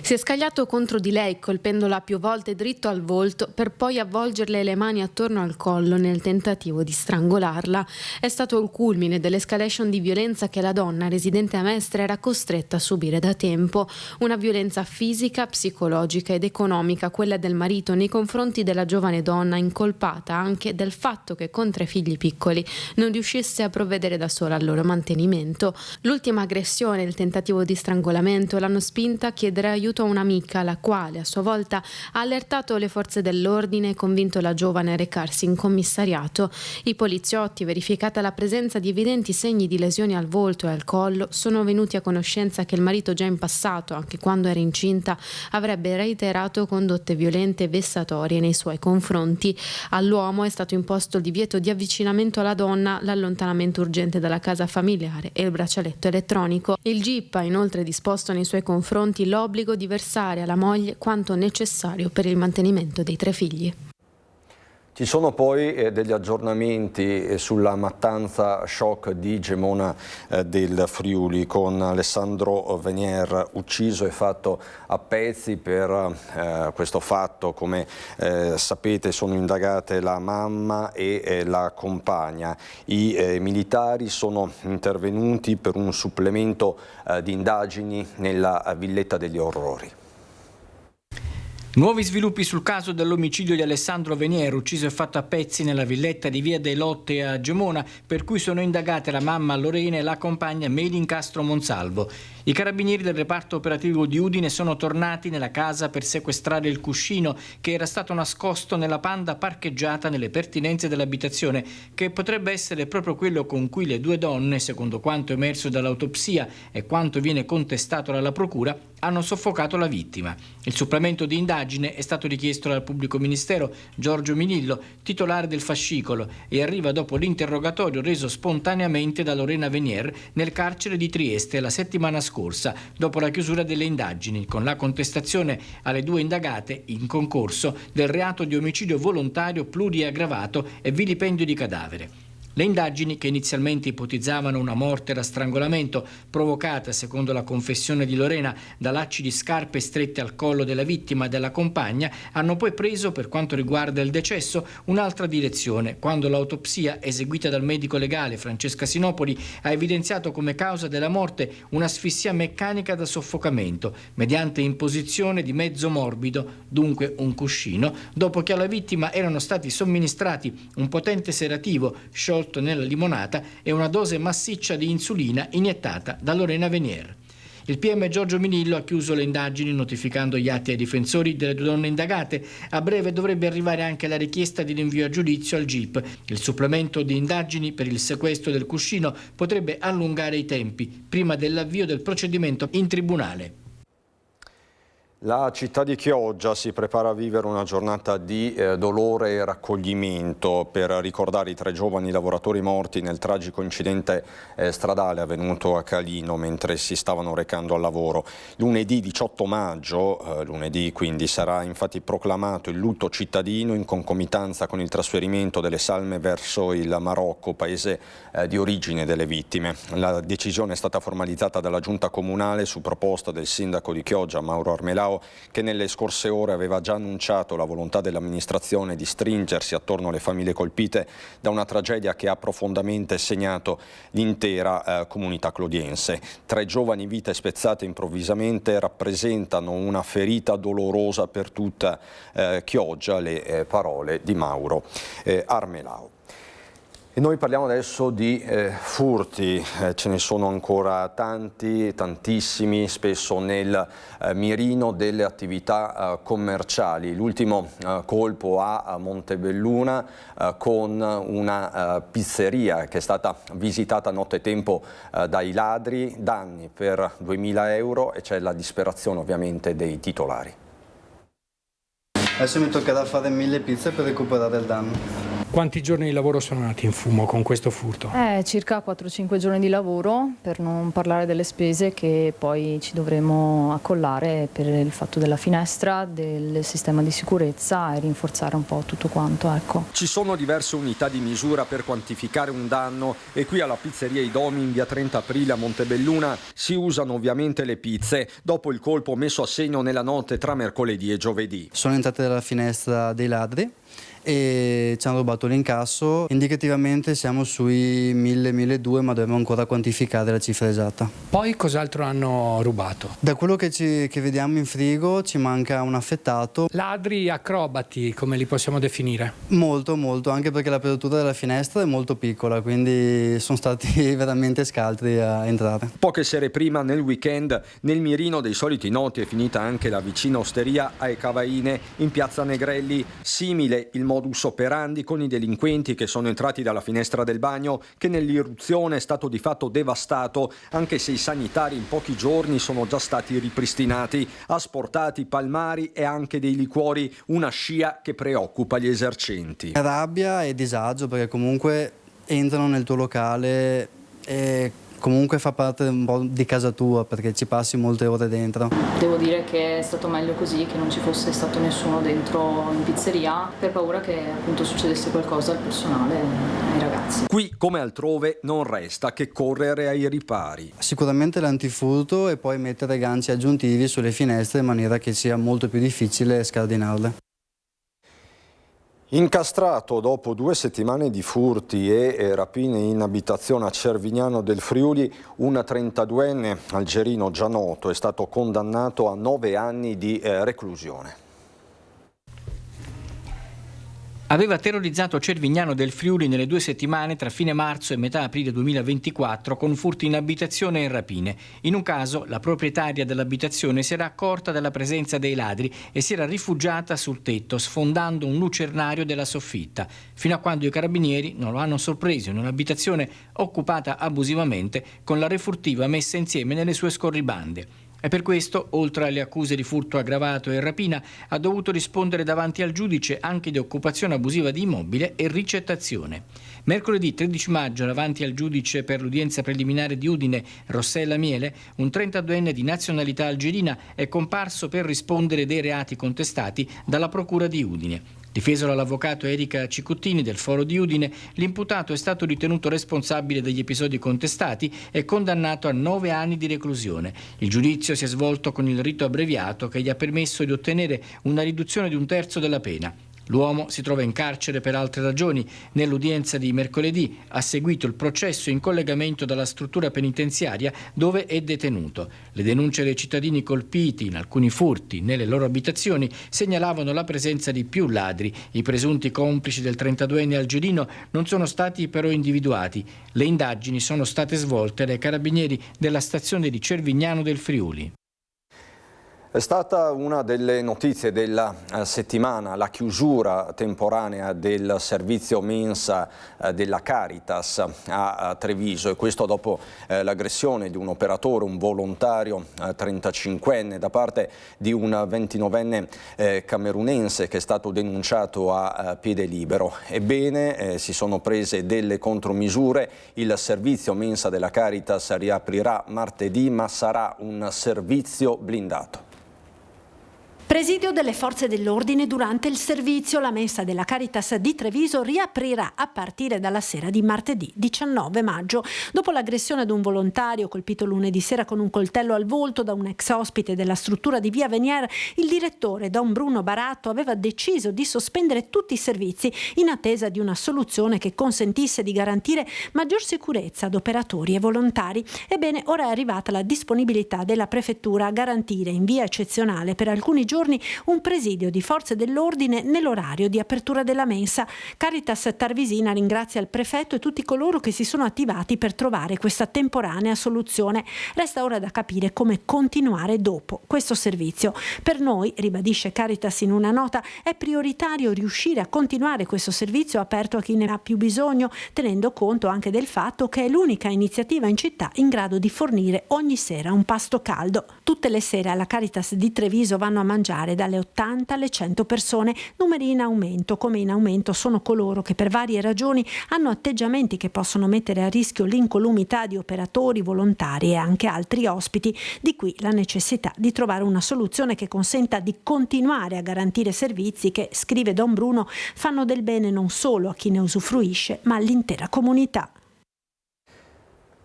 Si è scagliato contro di lei, colpendola più volte dritto al volto per poi avvolgerle le mani attorno al collo nel tentativo di strangolarla. È stato il culmine dell'escalation di violenza che la donna, residente a Mestre, era costretta a subire da tempo. Una violenza fisica, psicologica ed economica, quella del marito nei confronti della giovane donna, incolpata anche del fatto che con 3 figli piccoli non riuscisse a provvedere da sola al loro mantenimento. L'ultima aggressione e il tentativo di strangolamento l'hanno spinta a chiedere aiuto a un'amica, la quale a sua volta ha allertato le forze dell'ordine e convinto la giovane a recarsi in commissariato. I poliziotti, verificata la presenza di evidenti segni di lesioni al volto e al collo, sono venuti a conoscenza che il marito già in passato, anche quando era incinta, avrebbe reiterato condotte violente e vessatorie nei suoi confronti. All'uomo è stato imposto il divieto di avvicinamento alla donna, l'allontanamento urgente dalla casa familiare e il braccialetto elettronico. Il GIP ha inoltre disposto nei suoi confronti l'obbligo di versare alla moglie quanto necessario per il mantenimento dei 3 figli. Ci sono poi degli aggiornamenti sulla mattanza shock di Gemona del Friuli, con Alessandro Venier ucciso e fatto a pezzi. Per questo fatto, come sapete, sono indagate la mamma e la compagna. I militari sono intervenuti per un supplemento di indagini nella Villetta degli Orrori. Nuovi sviluppi sul caso dell'omicidio di Alessandro Venier, ucciso e fatto a pezzi nella villetta di Via dei Lotte a Gemona, per cui sono indagate la mamma Lorena e la compagna Melincastro Monsalvo. I carabinieri del reparto operativo di Udine sono tornati nella casa per sequestrare il cuscino che era stato nascosto nella Panda parcheggiata nelle pertinenze dell'abitazione, che potrebbe essere proprio quello con cui le due donne, secondo quanto emerso dall'autopsia e quanto viene contestato dalla procura, hanno soffocato la vittima. Il supplemento di indagine è stato richiesto dal pubblico ministero Giorgio Minillo, titolare del fascicolo, e arriva dopo l'interrogatorio reso spontaneamente da Lorena Venier nel carcere di Trieste la settimana scorsa, dopo la chiusura delle indagini, con la contestazione alle due indagate in concorso del reato di omicidio volontario pluriaggravato e vilipendio di cadavere. Le indagini, che inizialmente ipotizzavano una morte da strangolamento provocata, secondo la confessione di Lorena, da lacci di scarpe strette al collo della vittima e della compagna, hanno poi preso, per quanto riguarda il decesso, un'altra direzione, quando l'autopsia eseguita dal medico legale Francesca Sinopoli ha evidenziato come causa della morte un'asfissia meccanica da soffocamento, mediante imposizione di mezzo morbido, dunque un cuscino, dopo che alla vittima erano stati somministrati un potente sedativo sciolto nella limonata e una dose massiccia di insulina iniettata da Lorena Venier. Il PM Giorgio Minillo ha chiuso le indagini notificando gli atti ai difensori delle due donne indagate. A breve dovrebbe arrivare anche la richiesta di rinvio a giudizio al GIP. Il supplemento di indagini per il sequestro del cuscino potrebbe allungare i tempi prima dell'avvio del procedimento in tribunale. La città di Chioggia si prepara a vivere una giornata di dolore e raccoglimento per ricordare i 3 giovani lavoratori morti nel tragico incidente stradale avvenuto a Calino mentre si stavano recando al lavoro. Lunedì 18 maggio, lunedì quindi, sarà infatti proclamato il lutto cittadino in concomitanza con il trasferimento delle salme verso il Marocco, paese di origine delle vittime. La decisione è stata formalizzata dalla giunta comunale su proposta del sindaco di Chioggia, Mauro Armelao, che nelle scorse ore aveva già annunciato la volontà dell'amministrazione di stringersi attorno alle famiglie colpite da una tragedia che ha profondamente segnato l'intera comunità clodiense. 3 giovani vite spezzate improvvisamente rappresentano una ferita dolorosa per tutta Chioggia, le parole di Mauro Armelao. E noi parliamo adesso di furti, ce ne sono ancora tanti, tantissimi, spesso nel mirino delle attività commerciali. L'ultimo colpo a Montebelluna con una pizzeria che è stata visitata nottetempo dai ladri, danni per 2.000 euro, e c'è la disperazione ovviamente dei titolari. Adesso mi toccherà fare 1000 pizze per recuperare il danno. Quanti giorni di lavoro sono andati in fumo con questo furto? Circa 4-5 giorni di lavoro, per non parlare delle spese che poi ci dovremo accollare per il fatto della finestra, del sistema di sicurezza e rinforzare un po' tutto quanto. Ecco. Ci sono diverse unità di misura per quantificare un danno e qui alla pizzeria I Domi in via 30 aprile a Montebelluna si usano ovviamente le pizze dopo il colpo messo a segno nella notte tra mercoledì e giovedì. Sono entrate dalla finestra dei ladri e ci hanno rubato l'incasso. Indicativamente siamo sui 1.000-1.200, ma dobbiamo ancora quantificare la cifra esatta. Poi cos'altro hanno rubato? Da quello che vediamo in frigo ci manca un affettato. Ladri acrobati, come li possiamo definire? Molto, anche perché l'apertura della finestra è molto piccola, quindi sono stati veramente scaltri a entrare. Poche sere prima, nel weekend, nel mirino dei soliti noti è finita anche la vicina osteria Ai Cavaine in piazza Negrelli. Simile il modus operandi con i delinquenti che sono entrati dalla finestra del bagno, che nell'irruzione è stato di fatto devastato, anche se i sanitari in pochi giorni sono già stati ripristinati, asportati palmari e anche dei liquori, una scia che preoccupa gli esercenti. Rabbia e disagio, perché comunque entrano nel tuo locale e comunque fa parte un po' di casa tua perché ci passi molte ore dentro. Devo dire che è stato meglio così, che non ci fosse stato nessuno dentro in pizzeria, per paura che appunto succedesse qualcosa al personale e ai ragazzi. Qui, come altrove, non resta che correre ai ripari. Sicuramente l'antifurto e poi mettere ganci aggiuntivi sulle finestre in maniera che sia molto più difficile scardinarle. Incastrato dopo 2 settimane di furti e rapine in abitazione a Cervignano del Friuli, un 32enne algerino già noto è stato condannato a 9 anni di reclusione. Aveva terrorizzato Cervignano del Friuli nelle 2 settimane tra fine marzo e metà aprile 2024 con furti in abitazione e rapine. In un caso la proprietaria dell'abitazione si era accorta della presenza dei ladri e si era rifugiata sul tetto sfondando un lucernario della soffitta, fino a quando i carabinieri non lo hanno sorpreso in un'abitazione occupata abusivamente con la refurtiva messa insieme nelle sue scorribande. E per questo, oltre alle accuse di furto aggravato e rapina, ha dovuto rispondere davanti al giudice anche di occupazione abusiva di immobile e ricettazione. Mercoledì 13 maggio, davanti al giudice per l'udienza preliminare di Udine, Rossella Miele, un 32enne di nazionalità algerina è comparso per rispondere dei reati contestati dalla procura di Udine. Difeso dall'avvocato Erika Cicuttini del Foro di Udine, l'imputato è stato ritenuto responsabile degli episodi contestati e condannato a 9 anni di reclusione. Il giudizio si è svolto con il rito abbreviato che gli ha permesso di ottenere una riduzione di 1/3 della pena. L'uomo si trova in carcere per altre ragioni. Nell'udienza di mercoledì ha seguito il processo in collegamento dalla struttura penitenziaria dove è detenuto. Le denunce dei cittadini colpiti in alcuni furti nelle loro abitazioni segnalavano la presenza di più ladri. I presunti complici del 32enne algerino non sono stati però individuati. Le indagini sono state svolte dai carabinieri della stazione di Cervignano del Friuli. È stata una delle notizie della settimana la chiusura temporanea del servizio mensa della Caritas a Treviso, e questo dopo l'aggressione di un operatore, un volontario 35enne da parte di un 29enne camerunense che è stato denunciato a piede libero. Ebbene, si sono prese delle contromisure. Il servizio mensa della Caritas riaprirà martedì, ma sarà un servizio blindato. Presidio delle forze dell'ordine durante il servizio. La mensa della Caritas di Treviso riaprirà a partire dalla sera di martedì 19 maggio. Dopo l'aggressione ad un volontario colpito lunedì sera con un coltello al volto da un ex ospite della struttura di Via Venier, il direttore Don Bruno Baratto aveva deciso di sospendere tutti i servizi in attesa di una soluzione che consentisse di garantire maggior sicurezza ad operatori e volontari. Ebbene, ora è arrivata la disponibilità della prefettura a garantire in via eccezionale per alcuni giorni un presidio di forze dell'ordine nell'orario di apertura della mensa. Caritas Tarvisina ringrazia il prefetto e tutti coloro che si sono attivati per trovare questa temporanea soluzione. Resta ora da capire come continuare dopo questo servizio. Per noi, ribadisce Caritas in una nota, è prioritario riuscire a continuare questo servizio aperto a chi ne ha più bisogno, tenendo conto anche del fatto che è l'unica iniziativa in città in grado di fornire ogni sera un pasto caldo. Tutte le sere alla Caritas di Treviso vanno a mangiare dalle 80 alle 100 persone, numeri in aumento, come in aumento sono coloro che per varie ragioni hanno atteggiamenti che possono mettere a rischio l'incolumità di operatori, volontari e anche altri ospiti. Di qui la necessità di trovare una soluzione che consenta di continuare a garantire servizi che, scrive Don Bruno, fanno del bene non solo a chi ne usufruisce, ma all'intera comunità.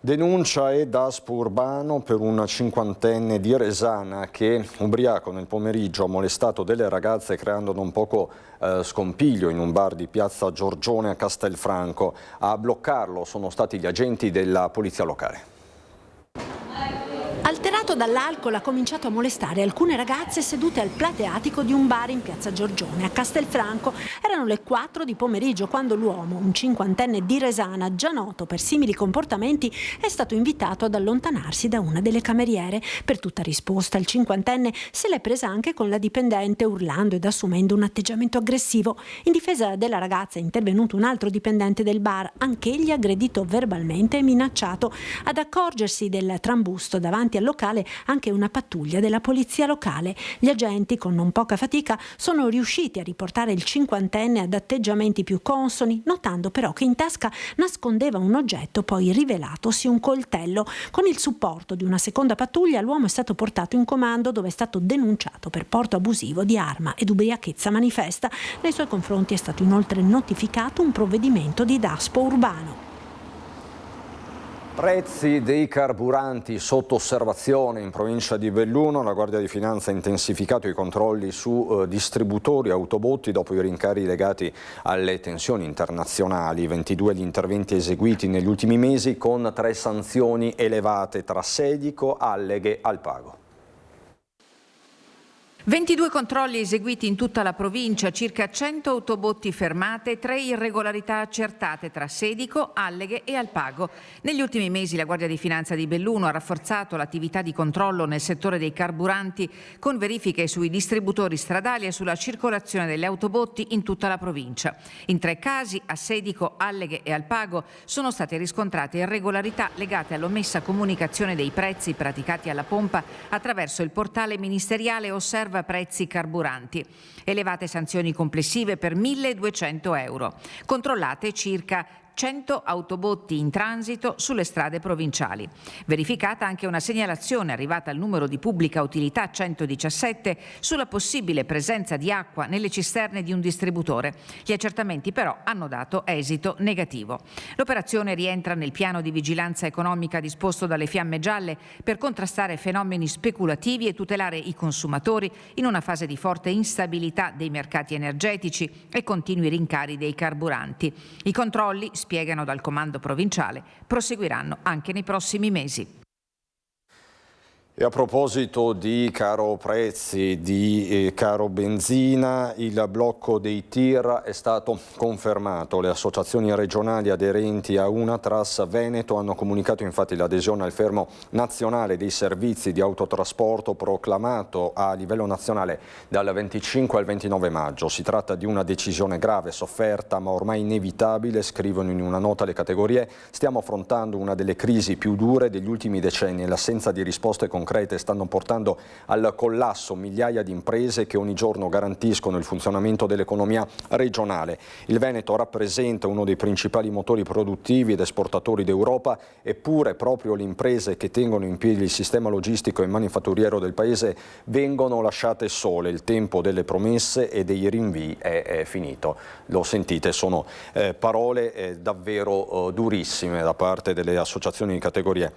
Denuncia e daspo urbano per un 50enne di Resana che, ubriaco nel pomeriggio, ha molestato delle ragazze creando non poco scompiglio in un bar di piazza Giorgione a Castelfranco. A bloccarlo sono stati gli agenti della polizia locale. Alterato dall'alcol ha cominciato a molestare alcune ragazze sedute al plateatico di un bar in piazza Giorgione a Castelfranco. Erano le 4 di pomeriggio quando l'uomo, un 50enne di Resana, già noto per simili comportamenti, è stato invitato ad allontanarsi da una delle cameriere. Per tutta risposta il 50enne se l'è presa anche con la dipendente, urlando ed assumendo un atteggiamento aggressivo. In difesa della ragazza è intervenuto un altro dipendente del bar, anch'egli aggredito verbalmente e minacciato. Ad accorgersi del trambusto davanti al locale presente anche una pattuglia della polizia locale. Gli agenti, con non poca fatica, sono riusciti a riportare il cinquantenne ad atteggiamenti più consoni, notando però che in tasca nascondeva un oggetto poi rivelatosi un coltello. Con il supporto di una seconda pattuglia l'uomo è stato portato in comando, dove è stato denunciato per porto abusivo di arma ed ubriachezza manifesta. Nei suoi confronti è stato inoltre notificato un provvedimento di daspo urbano. Prezzi dei carburanti sotto osservazione in provincia di Belluno. La Guardia di Finanza ha intensificato i controlli su distributori e autobotti dopo i rincari legati alle tensioni internazionali. 22 gli interventi eseguiti negli ultimi mesi, con 3 sanzioni elevate tra Sedico, Alleghe, Alpago. 22 controlli eseguiti in tutta la provincia, circa 100 autobotti fermate, 3 irregolarità accertate tra Sedico, Alleghe e Alpago. Negli ultimi mesi la Guardia di Finanza di Belluno ha rafforzato l'attività di controllo nel settore dei carburanti, con verifiche sui distributori stradali e sulla circolazione degli autobotti in tutta la provincia. In 3 casi, a Sedico, Alleghe e Alpago, sono state riscontrate irregolarità legate all'omessa comunicazione dei prezzi praticati alla pompa attraverso il portale ministeriale Osserva Prezzi Carburanti. Elevate sanzioni complessive per 1.200 euro. Controllate circa 100 autobotti in transito sulle strade provinciali. Verificata anche una segnalazione arrivata al numero di pubblica utilità 117 sulla possibile presenza di acqua nelle cisterne di un distributore. Gli accertamenti però hanno dato esito negativo. L'operazione rientra nel piano di vigilanza economica disposto dalle Fiamme Gialle per contrastare fenomeni speculativi e tutelare i consumatori in una fase di forte instabilità dei mercati energetici e continui rincari dei carburanti. I controlli, spiegano dal comando provinciale, proseguiranno anche nei prossimi mesi. E a proposito di caro prezzi, di caro benzina, il blocco dei TIR è stato confermato. Le associazioni regionali aderenti a Unatras Veneto hanno comunicato infatti l'adesione al fermo nazionale dei servizi di autotrasporto proclamato a livello nazionale dal 25 al 29 maggio. Si tratta di una decisione grave, sofferta ma ormai inevitabile, scrivono in una nota le categorie. Stiamo affrontando una delle crisi più dure degli ultimi decenni e l'assenza di risposte concrete stanno portando al collasso migliaia di imprese che ogni giorno garantiscono il funzionamento dell'economia regionale. Il Veneto rappresenta uno dei principali motori produttivi ed esportatori d'Europa, eppure proprio le imprese che tengono in piedi il sistema logistico e manifatturiero del paese vengono lasciate sole. Il tempo delle promesse e dei rinvii è finito. Lo sentite, sono parole davvero durissime da parte delle associazioni di categorie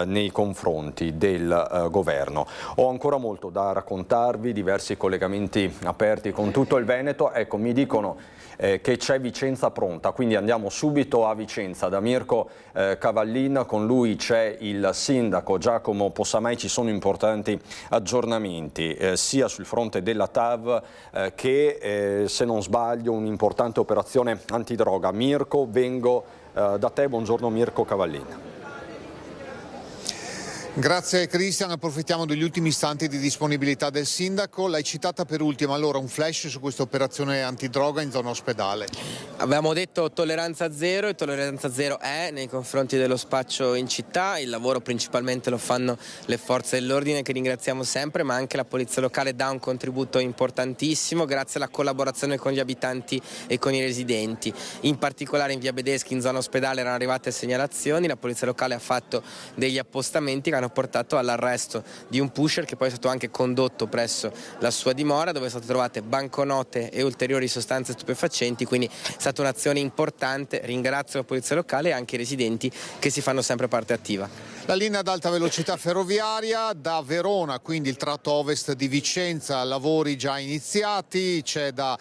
nei confronti del governo. Ho ancora molto da raccontarvi, diversi collegamenti aperti con tutto il Veneto. Ecco, mi dicono che c'è Vicenza pronta, quindi andiamo subito a Vicenza da Mirko Cavallin. Con lui c'è il sindaco Giacomo Possamai. Ci sono importanti aggiornamenti sia sul fronte della TAV che se non sbaglio un'importante operazione antidroga. Mirko, vengo da te. Buongiorno Mirko Cavallin. Grazie Cristian, approfittiamo degli ultimi istanti di disponibilità del sindaco. L'hai citata per ultima, allora un flash su questa operazione antidroga in zona ospedale. Avevamo detto tolleranza zero e tolleranza zero è nei confronti dello spaccio in città. Il lavoro principalmente lo fanno le forze dell'ordine, che ringraziamo sempre, ma anche la polizia locale dà un contributo importantissimo grazie alla collaborazione con gli abitanti e con i residenti. In particolare in via Bedeschi, in zona ospedale, erano arrivate segnalazioni, la polizia locale ha fatto degli appostamenti che hanno portato all'arresto di un pusher che poi è stato anche condotto presso la sua dimora, dove sono state trovate banconote e ulteriori sostanze stupefacenti, quindi è stata un'azione importante. Ringrazio la polizia locale e anche i residenti che si fanno sempre parte attiva. La linea ad alta velocità ferroviaria da Verona, quindi il tratto ovest di Vicenza, lavori già iniziati, c'è da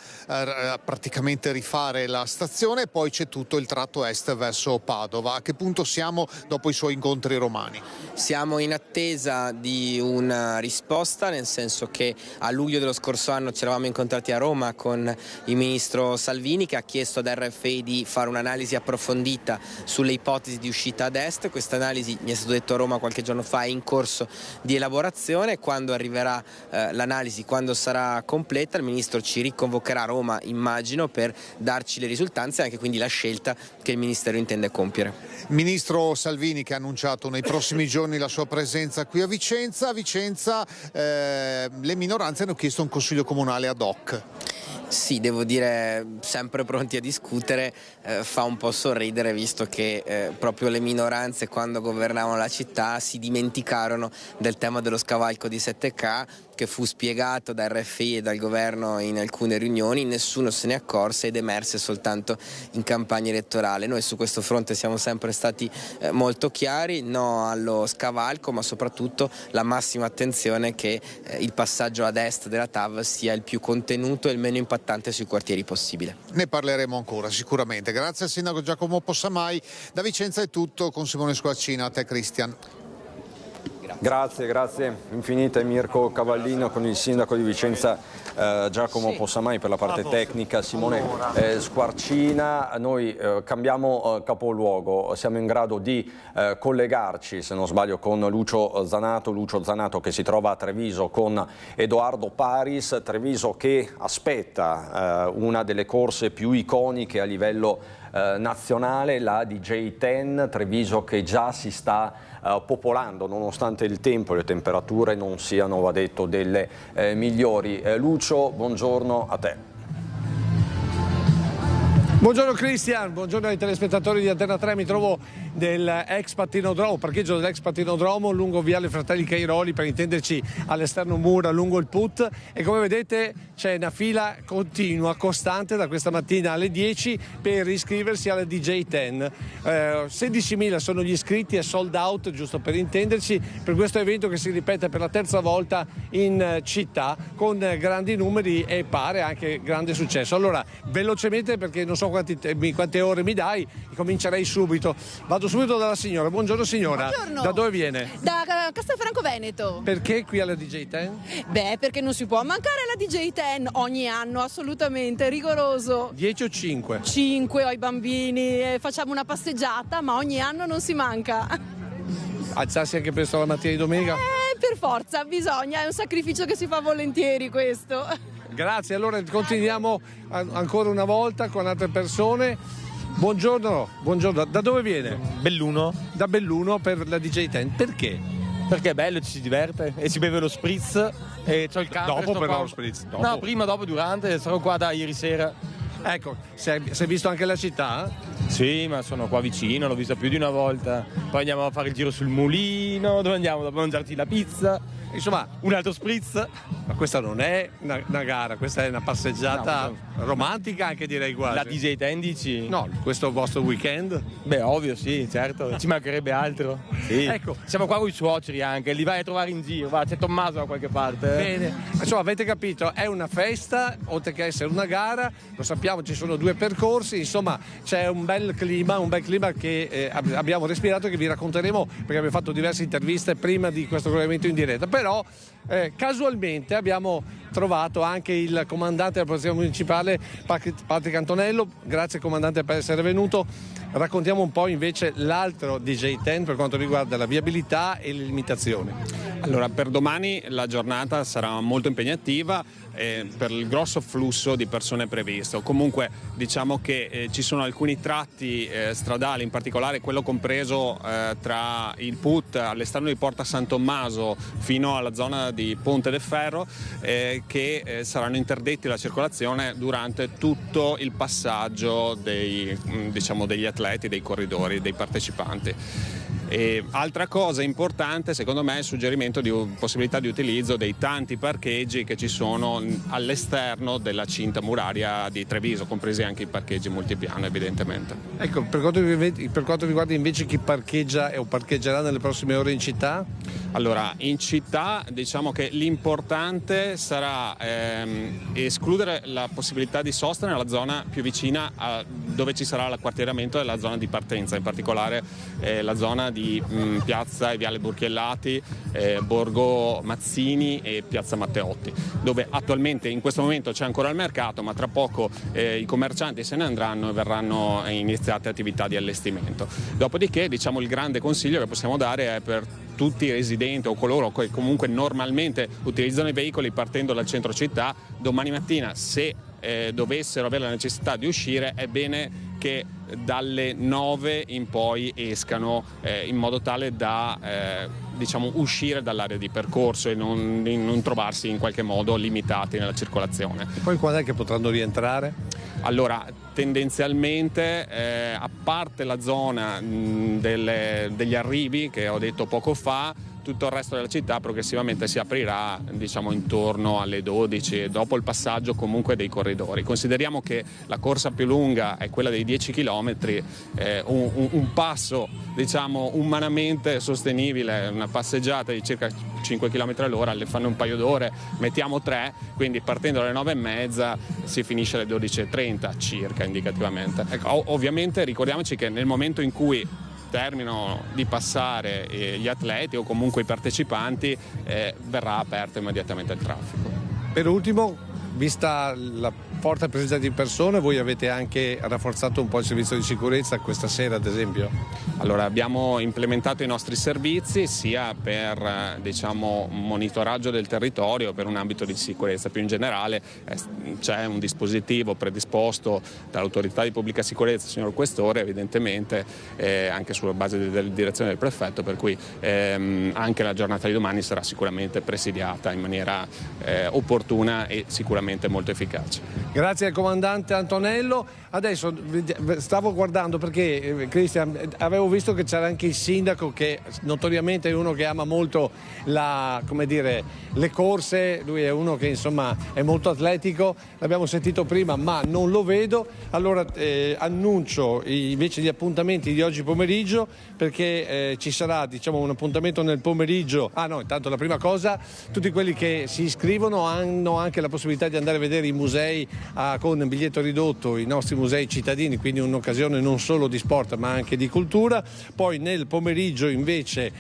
praticamente rifare la stazione e poi c'è tutto il tratto est verso Padova. A che punto siamo dopo i suoi incontri romani? Siamo in attesa di una risposta, nel senso che a luglio dello scorso anno ci eravamo incontrati a Roma con il ministro Salvini, che ha chiesto ad RFI di fare un'analisi approfondita sulle ipotesi di uscita ad est. Questa analisi, mi è stato detto a Roma qualche giorno fa, è in corso di elaborazione. Quando arriverà l'analisi, quando sarà completa, il ministro ci riconvocherà a Roma, immagino, per darci le risultanze e anche quindi la scelta che il ministero intende compiere. Ministro Salvini, che ha annunciato nei prossimi giorni la sua sua presenza qui a Vicenza. A Vicenza le minoranze hanno chiesto un consiglio comunale ad hoc. Sì, devo dire, sempre pronti a discutere, fa un po' sorridere visto che proprio le minoranze quando governavano la città si dimenticarono del tema dello scavalco di 7K, che fu spiegato da RFI e dal governo in alcune riunioni, nessuno se ne accorse ed emerse soltanto in campagna elettorale. Noi su questo fronte siamo sempre stati molto chiari, no allo scavalco, ma soprattutto la massima attenzione che il passaggio ad est della TAV sia il più contenuto e il meno impattante sui quartieri possibile. Ne parleremo ancora sicuramente. Grazie al sindaco Giacomo Possamai. Da Vicenza è tutto, con Simone Squarcina. A te Cristian. Grazie infinite Mirko Cavallino, con il sindaco di Vicenza Giacomo Possamai per la parte tecnica, Simone Squarcina. Noi cambiamo capoluogo, siamo in grado di collegarci, se non sbaglio, con Lucio Zanato che si trova a Treviso, con Edoardo Paris. Treviso che aspetta una delle corse più iconiche a livello nazionale, la DJ10. Treviso che già si sta popolando, nonostante il tempo e le temperature non siano, va detto, delle migliori. Lucio, buongiorno a te. Buongiorno Cristian, buongiorno ai telespettatori di Antena 3, mi trovo nell'ex pattinodromo, parcheggio dell'ex pattinodromo lungo Viale Fratelli Cairoli, per intenderci all'esterno Mura, lungo il Put, e come vedete c'è una fila continua, costante da questa mattina alle 10 per iscriversi alla DJ10. 16.000 sono gli iscritti, è sold out, giusto per intenderci, per questo evento che si ripete per la terza volta in città con grandi numeri e pare anche grande successo. Allora, velocemente, perché non so quante ore mi dai, comincerei subito. Vado subito dalla signora. Buongiorno signora. Buongiorno. Da dove viene? Da Castelfranco Veneto. Perché qui alla DJ10? Beh, perché non si può mancare la DJ10 ogni anno, assolutamente, rigoroso. 10 o 5? 5, ho i bambini, facciamo una passeggiata, ma ogni anno non si manca. Alzarsi anche presto la mattina di domenica? Per forza, bisogna, è un sacrificio che si fa volentieri questo. Grazie, allora continuiamo ancora una volta con altre persone. Buongiorno, da dove viene? Belluno. Da Belluno per la DJ10, perché? Perché è bello, ci si diverte e si beve lo spritz e c'ho il camper. Dopo però lo spritz? Dopo. No, prima, dopo, durante, sarò qua da ieri sera. Ecco, sei visto anche la città? Sì, ma sono qua vicino, l'ho vista più di una volta. Poi andiamo a fare il giro sul mulino, dove andiamo dopo a mangiarci la pizza. Insomma, un altro spritz. Ma questa non è una gara, questa è una passeggiata romantica, anche direi quasi. La DJ10 dici? No, questo è il vostro weekend? Beh, ovvio, sì, certo, ci mancherebbe altro. Sì. Ecco. Siamo qua con i suoceri anche, li vai a trovare in giro, va, c'è Tommaso da qualche parte. Bene, insomma avete capito, è una festa, oltre che essere una gara, lo sappiamo, ci sono 2 percorsi, insomma c'è un bel clima che abbiamo respirato e che vi racconteremo, perché abbiamo fatto diverse interviste prima di questo collegamento in diretta. Però casualmente abbiamo trovato anche il comandante della polizia municipale Patrick Antonello. Grazie comandante per essere venuto. Raccontiamo un po' invece l'altro DJ10 per quanto riguarda la viabilità e le limitazioni. Allora, per domani la giornata sarà molto impegnativa per il grosso flusso di persone previsto. Comunque diciamo che ci sono alcuni tratti stradali, in particolare quello compreso tra il Put all'esterno di Porta San Tommaso fino alla zona di Ponte del Ferro, che saranno interdetti alla circolazione durante tutto il passaggio degli atleti, dei corridori, dei partecipanti. E altra cosa importante secondo me è il suggerimento di possibilità di utilizzo dei tanti parcheggi che ci sono all'esterno della cinta muraria di Treviso, compresi anche i parcheggi multipiano evidentemente. Ecco, per quanto riguarda invece chi parcheggia o parcheggerà nelle prossime ore in città? Allora, in città diciamo che l'importante sarà escludere la possibilità di sosta nella zona più vicina a dove ci sarà l'acquartieramento della zona di partenza, in particolare la zona di Piazza e Viale Burchiellati, Borgo Mazzini e Piazza Matteotti, dove attualmente in questo momento c'è ancora il mercato, ma tra poco i commercianti se ne andranno e verranno iniziate attività di allestimento. Dopodiché diciamo il grande consiglio che possiamo dare è per tutti i residenti o coloro che comunque normalmente utilizzano i veicoli partendo dal centro città, domani mattina se dovessero avere la necessità di uscire è bene che dalle 9 in poi escano in modo tale da diciamo uscire dall'area di percorso e non trovarsi in qualche modo limitati nella circolazione. E poi quando è che potranno rientrare? Allora, tendenzialmente, a parte la zona degli arrivi che ho detto poco fa, tutto il resto della città progressivamente si aprirà, diciamo, intorno alle 12, dopo il passaggio comunque dei corridori. Consideriamo che la corsa più lunga è quella dei 10 km, un passo, diciamo, umanamente sostenibile, una passeggiata di circa 5 km all'ora, le fanno un paio d'ore, mettiamo 3, quindi partendo alle 9:30 si finisce alle 12:30 circa indicativamente. Ecco, ovviamente ricordiamoci che nel momento in cui terminano di passare gli atleti o comunque i partecipanti, verrà aperto immediatamente il traffico. Per ultimo, vista la forte presenza di persone, voi avete anche rafforzato un po' il servizio di sicurezza questa sera, ad esempio? Allora, abbiamo implementato i nostri servizi sia per diciamo monitoraggio del territorio, per un ambito di sicurezza più in generale. C'è un dispositivo predisposto dall'autorità di pubblica sicurezza, il signor Questore, evidentemente anche sulla base della direzione del prefetto, per cui anche la giornata di domani sarà sicuramente presidiata in maniera opportuna e sicuramente molto efficace. Grazie al comandante Antonello. Adesso stavo guardando perché, Cristian, avevo visto che c'era anche il sindaco, che notoriamente è uno che ama molto le corse, lui è uno che insomma è molto atletico, l'abbiamo sentito prima ma non lo vedo. Allora annuncio invece gli appuntamenti di oggi pomeriggio, perché ci sarà, diciamo, un appuntamento nel pomeriggio. Intanto la prima cosa, tutti quelli che si iscrivono hanno anche la possibilità di andare a vedere i musei con biglietto ridotto, i nostri musei cittadini, quindi un'occasione non solo di sport ma anche di cultura. Poi nel pomeriggio invece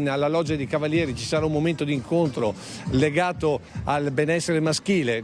alla Loggia dei Cavalieri ci sarà un momento di incontro legato al benessere maschile.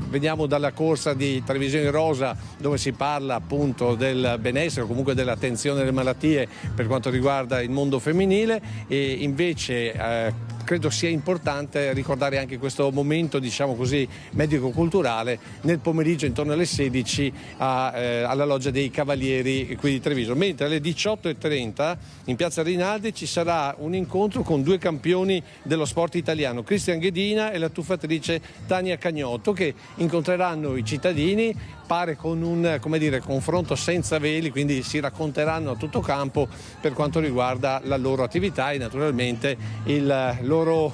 Veniamo dalla corsa di Televisione Rosa, dove si parla appunto del benessere o comunque dell'attenzione alle malattie per quanto riguarda il mondo femminile, e invece credo sia importante ricordare anche questo momento, diciamo così, medico-culturale nel pomeriggio intorno alle 16 alla Loggia dei Cavalieri qui di Treviso, mentre alle 18:30 in Piazza Rinaldi ci sarà un incontro con due campioni dello sport italiano, Cristian Ghedina e la tuffatrice Tania Cagnotto, che incontreranno i cittadini, pare con un confronto senza veli, quindi si racconteranno a tutto campo per quanto riguarda la loro attività e naturalmente il loro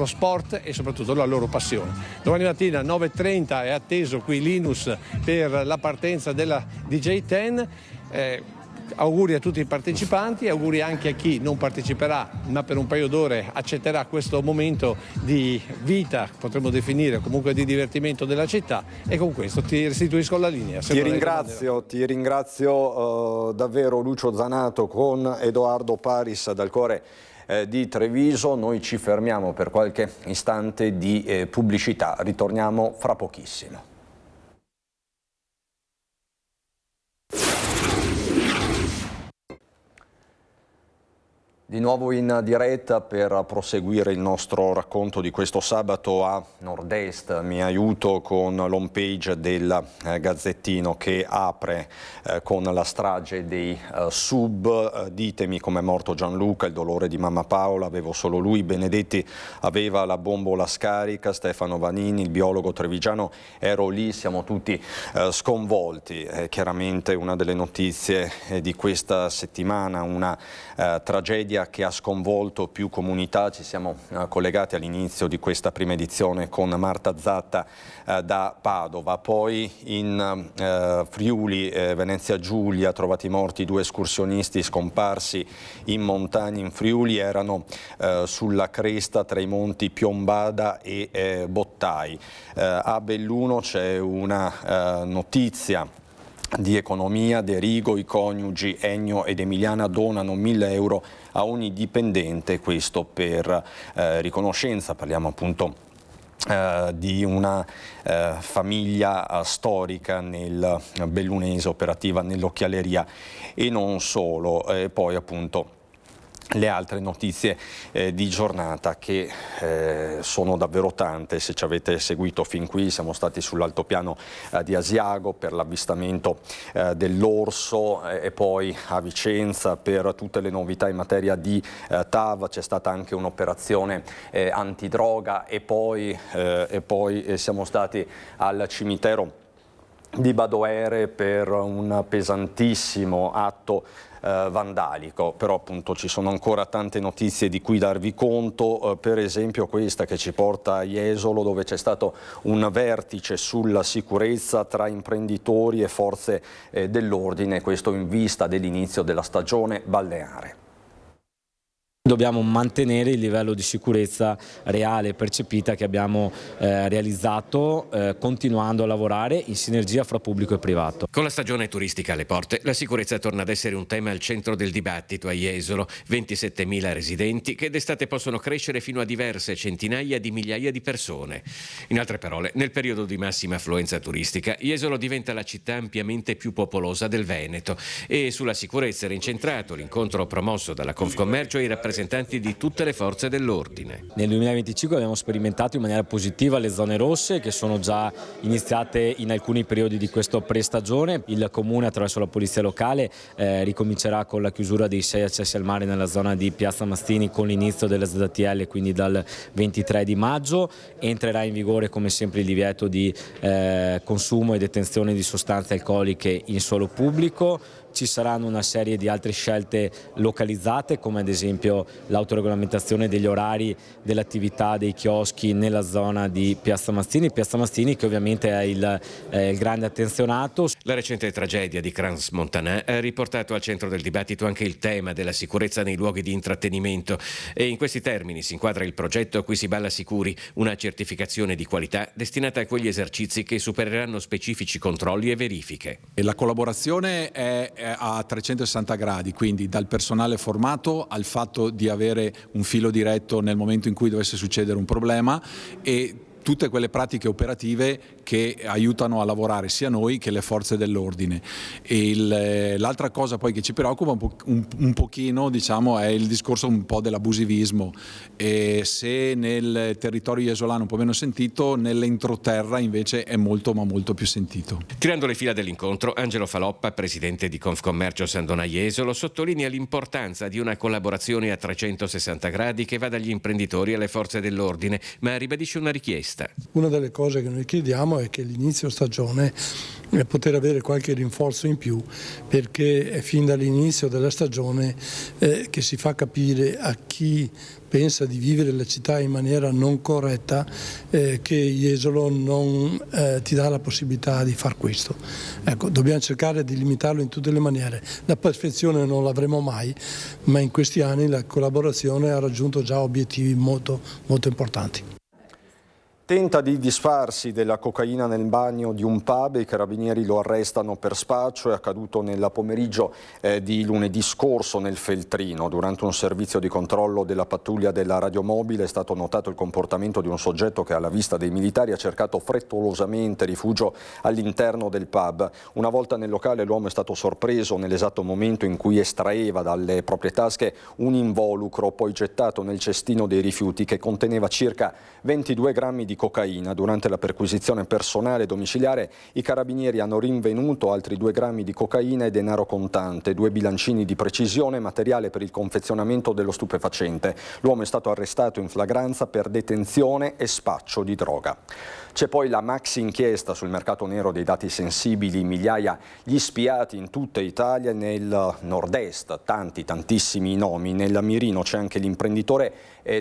sport e soprattutto la loro passione. Domani mattina 9:30 è atteso qui Linus per la partenza della DJ10. Auguri a tutti i partecipanti, auguri anche a chi non parteciperà ma per un paio d'ore accetterà questo momento di vita, potremmo definire, comunque di divertimento della città, e con questo ti restituisco la linea. Ti ringrazio davvero, Lucio Zanato con Edoardo Paris dal cuore di Treviso. Noi ci fermiamo per qualche istante di pubblicità, ritorniamo fra pochissimo. Di nuovo in diretta per proseguire il nostro racconto di questo sabato a Nord-Est. Mi aiuto con l'home page del Gazzettino, che apre con la strage dei sub. Ditemi com'è morto Gianluca, il dolore di mamma Paola, avevo solo lui. Benedetti aveva la bombola scarica. Stefano Vanini, il biologo trevigiano, ero lì, siamo tutti sconvolti. Chiaramente una delle notizie di questa settimana, una tragedia che ha sconvolto più comunità. Ci siamo collegati all'inizio di questa prima edizione con Marta Zatta da Padova. Poi in Friuli, Venezia Giulia, trovati morti due escursionisti scomparsi in montagna in Friuli, erano sulla cresta tra i monti Piombada e Bottai. A Belluno c'è una notizia di economia. De Rigo, i coniugi Ennio ed Emiliana donano 1.000 euro a ogni dipendente, questo per riconoscenza. Parliamo appunto di una famiglia storica nel bellunese, operativa nell'occhialeria e non solo. Poi appunto le altre notizie di giornata, che sono davvero tante. Se ci avete seguito fin qui, siamo stati sull'altopiano di Asiago per l'avvistamento dell'orso, e poi a Vicenza per tutte le novità in materia di TAV. C'è stata anche un'operazione antidroga, e poi siamo stati al cimitero di Badoere per un pesantissimo atto vandalico. Però appunto ci sono ancora tante notizie di cui darvi conto, per esempio questa che ci porta a Jesolo, dove c'è stato un vertice sulla sicurezza tra imprenditori e forze dell'ordine, questo in vista dell'inizio della stagione balneare. Dobbiamo mantenere il livello di sicurezza reale e percepita che abbiamo realizzato, continuando a lavorare in sinergia fra pubblico e privato. Con la stagione turistica alle porte, la sicurezza torna ad essere un tema al centro del dibattito a Jesolo. 27.000 residenti che d'estate possono crescere fino a diverse centinaia di migliaia di persone. In altre parole, nel periodo di massima affluenza turistica, Jesolo diventa la città ampiamente più popolosa del Veneto, e sulla sicurezza era incentrato l'incontro promosso dalla Confcommercio e i rappresentanti di tutte le forze dell'ordine. Nel 2025 abbiamo sperimentato in maniera positiva le zone rosse, che sono già iniziate in alcuni periodi di questa prestagione. Il Comune, attraverso la Polizia Locale, ricomincerà con la chiusura dei 6 accessi al mare nella zona di Piazza Mastini con l'inizio delle ZTL, quindi dal 23 di maggio. Entrerà in vigore come sempre il divieto di consumo e detenzione di sostanze alcoliche in suolo pubblico. Ci saranno una serie di altre scelte localizzate, come ad esempio l'autoregolamentazione degli orari dell'attività dei chioschi nella zona di Piazza Mastini che ovviamente è il grande attenzionato. La recente tragedia di Crans-Montana ha riportato al centro del dibattito anche il tema della sicurezza nei luoghi di intrattenimento, e in questi termini si inquadra il progetto Qui si balla sicuri, una certificazione di qualità destinata a quegli esercizi che supereranno specifici controlli e verifiche. La collaborazione è a 360 gradi, quindi dal personale formato al fatto di avere un filo diretto nel momento in cui dovesse succedere un problema, e tutte quelle pratiche operative che aiutano a lavorare sia noi che le forze dell'ordine. L'altra cosa poi che ci preoccupa un pochino, diciamo, è il discorso un po' dell'abusivismo, e se nel territorio iesolano un po' meno sentito, nell'entroterra invece è molto ma molto più sentito. Tirando le fila dell'incontro, Angelo Faloppa, presidente di Confcommercio San Donà Jesolo, sottolinea l'importanza di una collaborazione a 360 gradi che va dagli imprenditori alle forze dell'ordine, ma ribadisce una richiesta. Una delle cose che noi chiediamo è che l'inizio stagione poter avere qualche rinforzo in più, perché è fin dall'inizio della stagione che si fa capire a chi pensa di vivere la città in maniera non corretta che Jesolo non ti dà la possibilità di far questo. Ecco, dobbiamo cercare di limitarlo in tutte le maniere. La perfezione non l'avremo mai, ma in questi anni la collaborazione ha raggiunto già obiettivi molto, molto importanti. Tenta di disfarsi della cocaina nel bagno di un pub, i carabinieri lo arrestano per spaccio. È accaduto nel pomeriggio di lunedì scorso nel Feltrino. Durante un servizio di controllo della pattuglia della radiomobile è stato notato il comportamento di un soggetto che alla vista dei militari ha cercato frettolosamente rifugio all'interno del pub. Una volta nel locale l'uomo è stato sorpreso nell'esatto momento in cui estraeva dalle proprie tasche un involucro, poi gettato nel cestino dei rifiuti che conteneva circa 22 grammi di cocaina. Durante la perquisizione personale domiciliare i carabinieri hanno rinvenuto altri 2 grammi di cocaina e denaro contante, 2 bilancini di precisione e materiale per il confezionamento dello stupefacente. L'uomo è stato arrestato in flagranza per detenzione e spaccio di droga. C'è poi la maxi inchiesta sul mercato nero dei dati sensibili, migliaia gli spiati in tutta Italia. Nel nord-est tantissimi nomi, nel mirino c'è anche l'imprenditore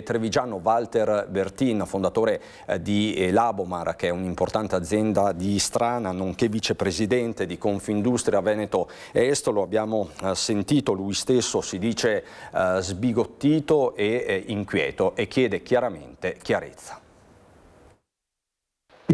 trevigiano Walter Bertin, fondatore di Labomar, che è un'importante azienda di Strana, nonché vicepresidente di Confindustria Veneto Est. Lo abbiamo sentito, lui stesso si dice sbigottito e inquieto, e chiede chiaramente chiarezza.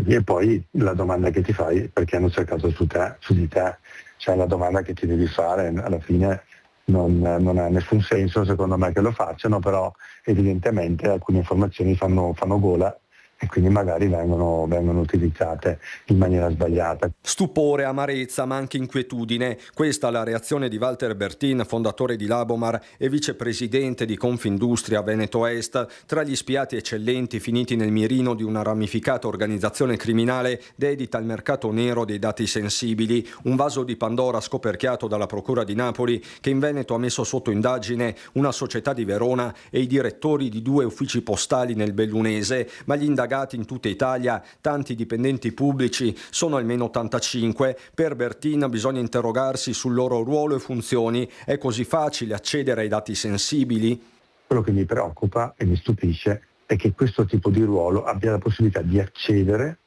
E poi la domanda che ti fai, perché hanno cercato su di te, cioè la domanda che ti devi fare, alla fine non ha nessun senso secondo me che lo facciano, però evidentemente alcune informazioni fanno gola e quindi magari vengono utilizzate in maniera sbagliata. Stupore, amarezza, ma anche inquietudine. Questa è la reazione di Walter Bertin, fondatore di Labomar e vicepresidente di Confindustria Veneto Est, tra gli spiati eccellenti finiti nel mirino di una ramificata organizzazione criminale dedita al mercato nero dei dati sensibili, un vaso di Pandora scoperchiato dalla Procura di Napoli che in Veneto ha messo sotto indagine una società di Verona e i direttori di 2 uffici postali nel Bellunese, ma gli indagati in tutta Italia, tanti dipendenti pubblici, sono almeno 85. Per Bertin bisogna interrogarsi sul loro ruolo e funzioni. È così facile accedere ai dati sensibili? Quello che mi preoccupa e mi stupisce è che questo tipo di ruolo abbia la possibilità di accedere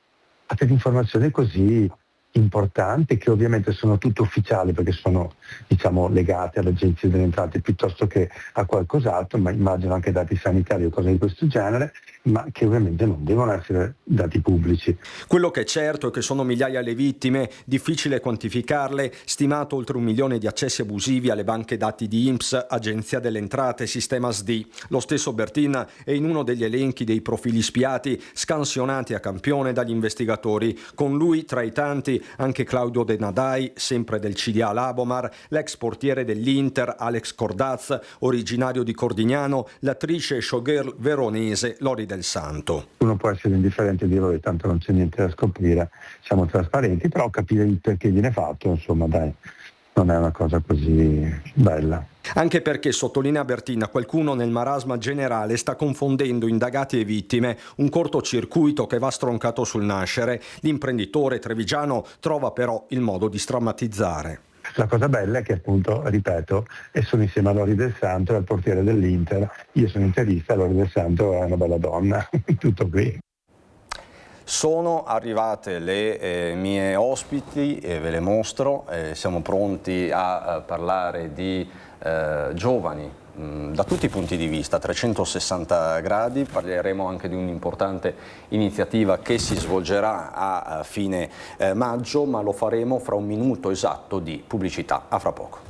a delle informazioni così importanti, che ovviamente sono tutte ufficiali perché sono, diciamo, legate all'Agenzia delle Entrate piuttosto che a qualcos'altro, ma immagino anche dati sanitari o cose di questo genere, ma che ovviamente non devono essere dati pubblici. Quello che è certo è che sono migliaia le vittime, difficile quantificarle, stimato oltre 1 milione di accessi abusivi alle banche dati di INPS, Agenzia delle Entrate, Sistema SD. Lo stesso Bertin è in uno degli elenchi dei profili spiati scansionati a campione dagli investigatori. Con lui, tra i tanti, anche Claudio De Nadai, sempre del CDA Labomar, l'ex portiere dell'Inter Alex Cordaz, originario di Cordignano, l'attrice e showgirl veronese Lori Del Santo. Uno può essere indifferente e dire tanto non c'è niente da scoprire, siamo trasparenti, però capire il perché viene fatto, insomma dai, non è una cosa così bella. Anche perché, sottolinea Bertin, qualcuno nel marasma generale sta confondendo indagati e vittime, un cortocircuito che va stroncato sul nascere. L'imprenditore trevigiano trova però il modo di strammatizzare. La cosa bella è che, appunto, ripeto, e sono insieme a Lori Del Santo e al portiere dell'Inter. Io sono interista, Lori Del Santo è una bella donna, tutto qui. Sono arrivate le mie ospiti e ve le mostro, siamo pronti a parlare di giovani da tutti i punti di vista, 360 gradi, parleremo anche di un'importante iniziativa che si svolgerà a fine maggio, ma lo faremo fra 1 minuto esatto di pubblicità. A fra poco.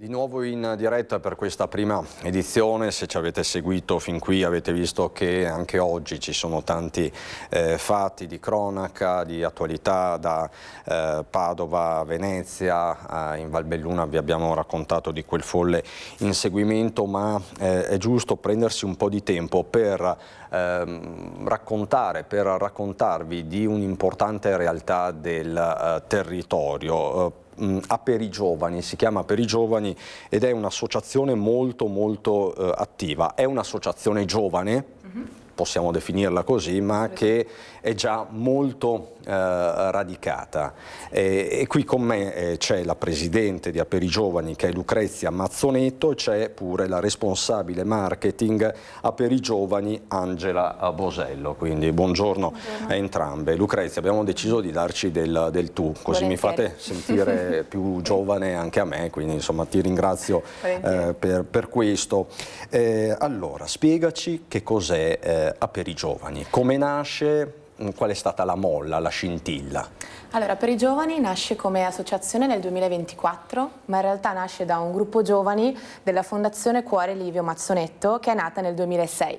Di nuovo in diretta per questa prima edizione. Se ci avete seguito fin qui avete visto che anche oggi ci sono tanti fatti di cronaca, di attualità, da Padova a Venezia, in Valbelluna vi abbiamo raccontato di quel folle inseguimento, ma è giusto prendersi un po' di tempo per raccontarvi di un'importante realtà del territorio. Aperigiovani, si chiama Aperigiovani ed è un'associazione molto attiva. È un'associazione giovane, possiamo definirla così, ma che è già molto radicata. E qui con me c'è la presidente di Aperigiovani, che è Lucrezia Mazzonetto, e c'è pure la responsabile marketing Aperigiovani, Angela Bosello. Quindi buongiorno a entrambe. Lucrezia, abbiamo deciso di darci del tu, così mi fate sentire più giovane anche a me, quindi insomma ti ringrazio per questo. Allora, spiegaci che cos'è Aperigiovani, come nasce, qual è stata la molla, la scintilla? Allora, Aperigiovani nasce come associazione nel 2024, ma in realtà nasce da un gruppo giovani della Fondazione Cuore Livio Mazzonetto, che è nata nel 2006.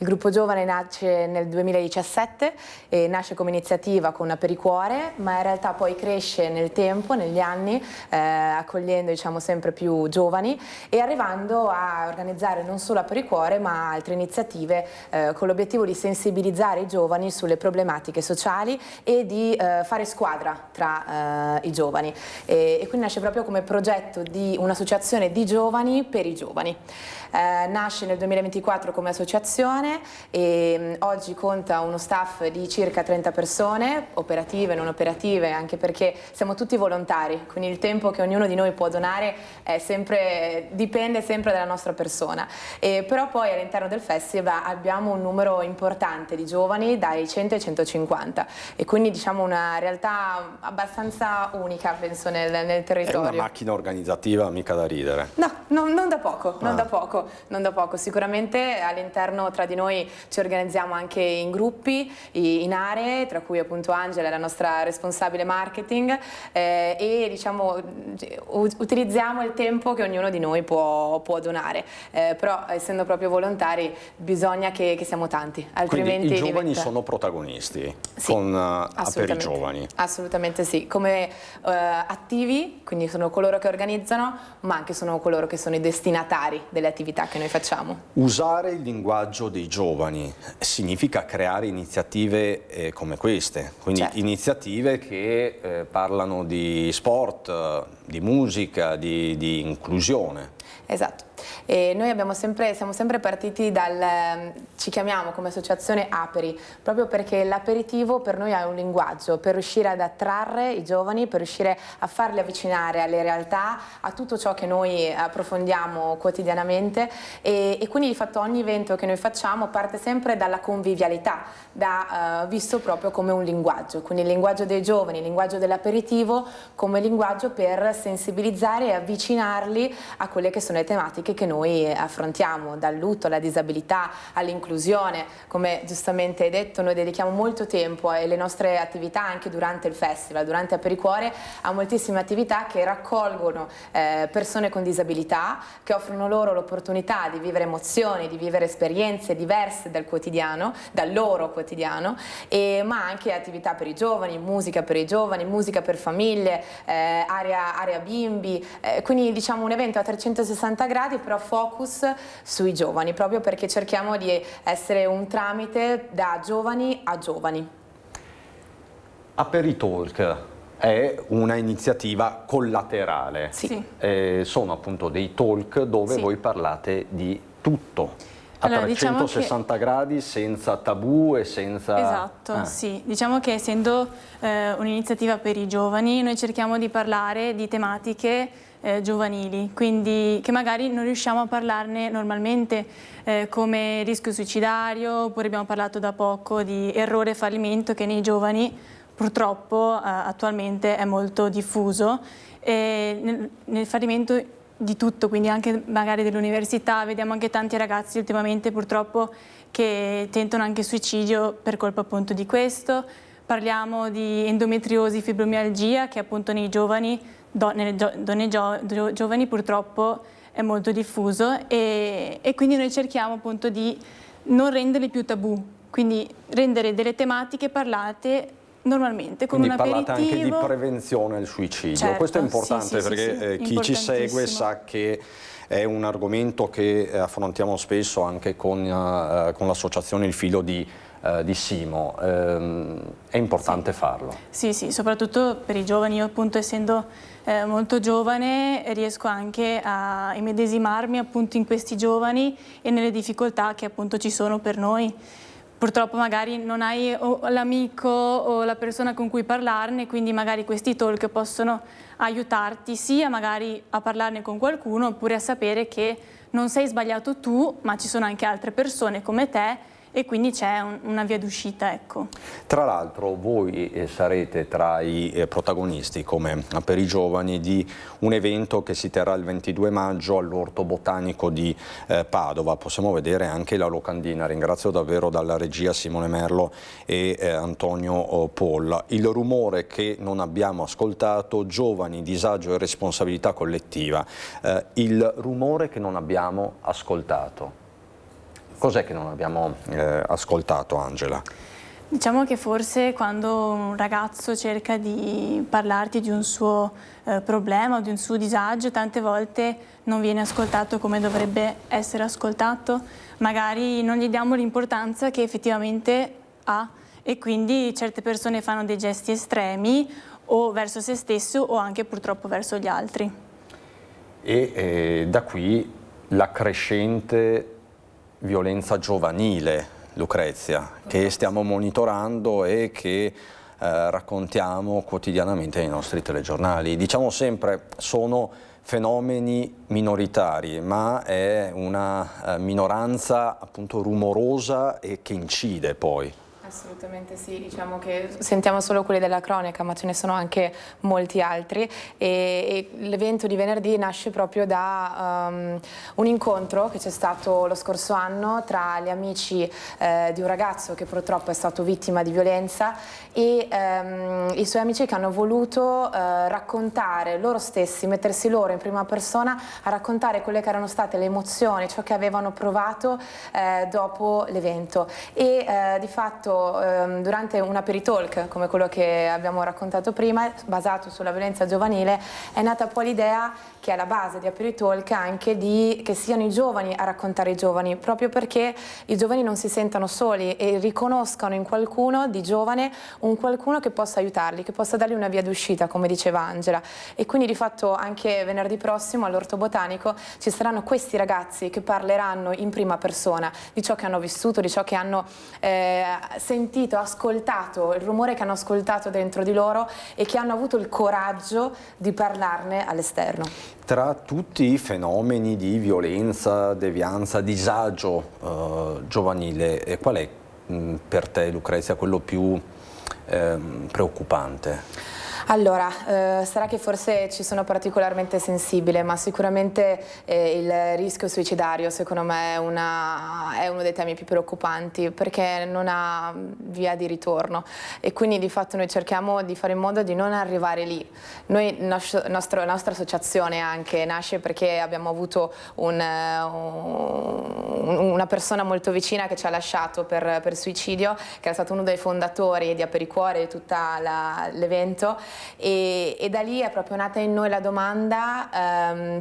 Il gruppo giovane nasce nel 2017 e nasce come iniziativa con Apericuore, ma in realtà poi cresce nel tempo, negli anni, accogliendo, diciamo, sempre più giovani e arrivando a organizzare non solo Apericuore ma altre iniziative con l'obiettivo di sensibilizzare i giovani sulle problematiche sociali e di fare squadra tra i giovani. E quindi nasce proprio come progetto di un'associazione di giovani per i giovani. Nasce nel 2024 come associazione e oggi conta uno staff di circa 30 persone, operative, non operative, anche perché siamo tutti volontari, quindi il tempo che ognuno di noi può donare dipende sempre dalla nostra persona. Però poi all'interno del festival abbiamo un numero importante di giovani, dai 100 ai 250 e quindi diciamo una realtà abbastanza unica, penso, nel territorio. È una macchina organizzativa mica da ridere. No, non da poco, non da poco. Sicuramente all'interno tra di noi ci organizziamo anche in gruppi, in aree, tra cui appunto Angela è la nostra responsabile marketing e diciamo utilizziamo il tempo che ognuno di noi può donare, però essendo proprio volontari bisogna che siamo tanti, altrimenti quindi i giovani sono protagonisti, sì, per i giovani. Assolutamente sì, come attivi, quindi sono coloro che organizzano, ma anche sono coloro che sono i destinatari delle attività che noi facciamo. Usare il linguaggio dei giovani significa creare iniziative come queste, quindi certo, iniziative che parlano di sport, di musica, di inclusione. Esatto, e noi siamo sempre partiti ci chiamiamo come associazione Aperi, proprio perché l'aperitivo per noi è un linguaggio per riuscire ad attrarre i giovani, per riuscire a farli avvicinare alle realtà, a tutto ciò che noi approfondiamo quotidianamente e quindi di fatto ogni evento che noi facciamo parte sempre dalla convivialità, visto proprio come un linguaggio, quindi il linguaggio dei giovani, il linguaggio dell'aperitivo come linguaggio per sensibilizzare e avvicinarli a quelle che sono le tematiche che noi affrontiamo, dal lutto alla disabilità all'inclusione. Come giustamente hai detto, noi dedichiamo molto tempo e le nostre attività anche durante il festival, durante Apericuore, a moltissime attività che raccolgono persone con disabilità, che offrono loro l'opportunità di vivere emozioni, di vivere esperienze diverse dal loro quotidiano, ma anche attività per i giovani, musica per famiglie, area bimbi, quindi diciamo un evento a 360 gradi, però focus sui giovani, proprio perché cerchiamo di essere un tramite da giovani a giovani. Aperitalk è una iniziativa collaterale, sì. Sono appunto dei talk dove sì, voi parlate di tutto. Allora, 360 gradi, senza tabù e senza... Esatto, sì. Diciamo che essendo un'iniziativa per i giovani, noi cerchiamo di parlare di tematiche giovanili, quindi che magari non riusciamo a parlarne normalmente, come rischio suicidario, oppure abbiamo parlato da poco di errore e fallimento che nei giovani purtroppo attualmente è molto diffuso. Nel fallimento di tutto, quindi anche magari dell'università, vediamo anche tanti ragazzi ultimamente purtroppo che tentano anche suicidio per colpa appunto di questo. Parliamo di endometriosi, fibromialgia, che appunto nei giovani, nelle donne giovani purtroppo è molto diffuso e quindi noi cerchiamo appunto di non renderle più tabù, quindi rendere delle tematiche parlate normalmente, con quindi un aperitivo. Parlate anche di prevenzione del suicidio, certo, questo è importante, sì, perché chi ci segue sa che è un argomento che affrontiamo spesso anche con l'associazione Il Filo di Simo, è importante farlo. Sì, soprattutto per i giovani. Io appunto essendo molto giovane riesco anche a immedesimarmi appunto in questi giovani e nelle difficoltà che appunto ci sono per noi. Purtroppo magari non hai l'amico o la persona con cui parlarne, quindi magari questi talk possono aiutarti sia magari a parlarne con qualcuno oppure a sapere che non sei sbagliato tu, ma ci sono anche altre persone come te e quindi c'è una via d'uscita, ecco. Tra l'altro voi sarete tra i protagonisti, come per i giovani, di un evento che si terrà il 22 maggio all'Orto Botanico di Padova. Possiamo vedere anche la locandina. Ringrazio davvero dalla regia Simone Merlo e Antonio Polla. Il rumore che non abbiamo ascoltato, giovani, disagio e responsabilità collettiva. Il rumore che non abbiamo ascoltato. Cos'è che non abbiamo ascoltato, Angela? Diciamo che forse quando un ragazzo cerca di parlarti di un suo problema o di un suo disagio, tante volte non viene ascoltato come dovrebbe essere ascoltato, magari non gli diamo l'importanza che effettivamente ha e quindi certe persone fanno dei gesti estremi o verso se stesso o anche purtroppo verso gli altri. E da qui la crescente violenza giovanile, Lucrezia, che stiamo monitorando e che raccontiamo quotidianamente nei nostri telegiornali. Diciamo sempre, sono fenomeni minoritari, ma è una minoranza appunto rumorosa e che incide poi. Assolutamente sì, diciamo che sentiamo solo quelli della cronaca, ma ce ne sono anche molti altri e l'evento di venerdì nasce proprio da un incontro che c'è stato lo scorso anno tra gli amici di un ragazzo che purtroppo è stato vittima di violenza e i suoi amici che hanno voluto raccontare loro stessi, mettersi loro in prima persona a raccontare quelle che erano state le emozioni, ciò che avevano provato dopo l'evento e di fatto durante un aperitalk come quello che abbiamo raccontato prima, basato sulla violenza giovanile, è nata poi l'idea che è alla base di aperitalk anche che siano i giovani a raccontare i giovani, proprio perché i giovani non si sentano soli e riconoscano in qualcuno di giovane un qualcuno che possa aiutarli, che possa dargli una via d'uscita, come diceva Angela. E quindi di fatto anche venerdì prossimo all'Orto Botanico ci saranno questi ragazzi che parleranno in prima persona di ciò che hanno vissuto, di ciò che hanno sentito, ascoltato, il rumore che hanno ascoltato dentro di loro e che hanno avuto il coraggio di parlarne all'esterno. Tra tutti i fenomeni di violenza, devianza, disagio giovanile, qual è per te, Lucrezia, quello più preoccupante? Allora, sarà che forse ci sono particolarmente sensibile, ma sicuramente il rischio suicidario secondo me è uno dei temi più preoccupanti perché non ha via di ritorno e quindi di fatto noi cerchiamo di fare in modo di non arrivare lì. Noi, la nostra associazione anche nasce perché abbiamo avuto una persona molto vicina che ci ha lasciato per suicidio, che era stato uno dei fondatori di Apericuore di tutto l'evento. E da lì è proprio nata in noi la domanda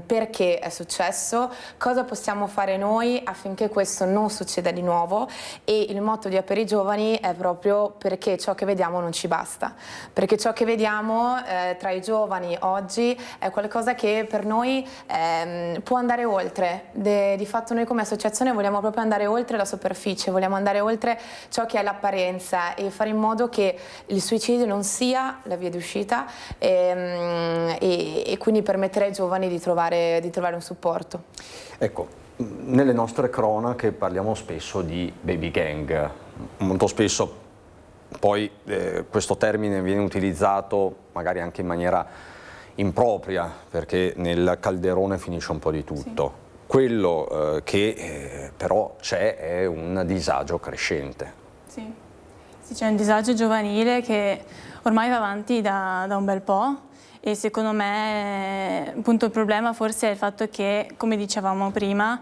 perché è successo, cosa possiamo fare noi affinché questo non succeda di nuovo e il motto di Aperi Giovani è proprio perché ciò che vediamo non ci basta, perché ciò che vediamo tra i giovani oggi è qualcosa che per noi può andare oltre, di fatto noi come associazione vogliamo proprio andare oltre la superficie, vogliamo andare oltre ciò che è l'apparenza e fare in modo che il suicidio non sia la via d'uscita e quindi permettere ai giovani di trovare un supporto. Ecco, nelle nostre cronache parliamo spesso di baby gang, molto spesso poi questo termine viene utilizzato magari anche in maniera impropria perché nel calderone finisce un po' di tutto. Sì. Quello che però c'è è un disagio crescente. Sì, c'è un disagio giovanile che ormai va avanti da un bel po' e secondo me appunto il problema forse è il fatto che, come dicevamo prima,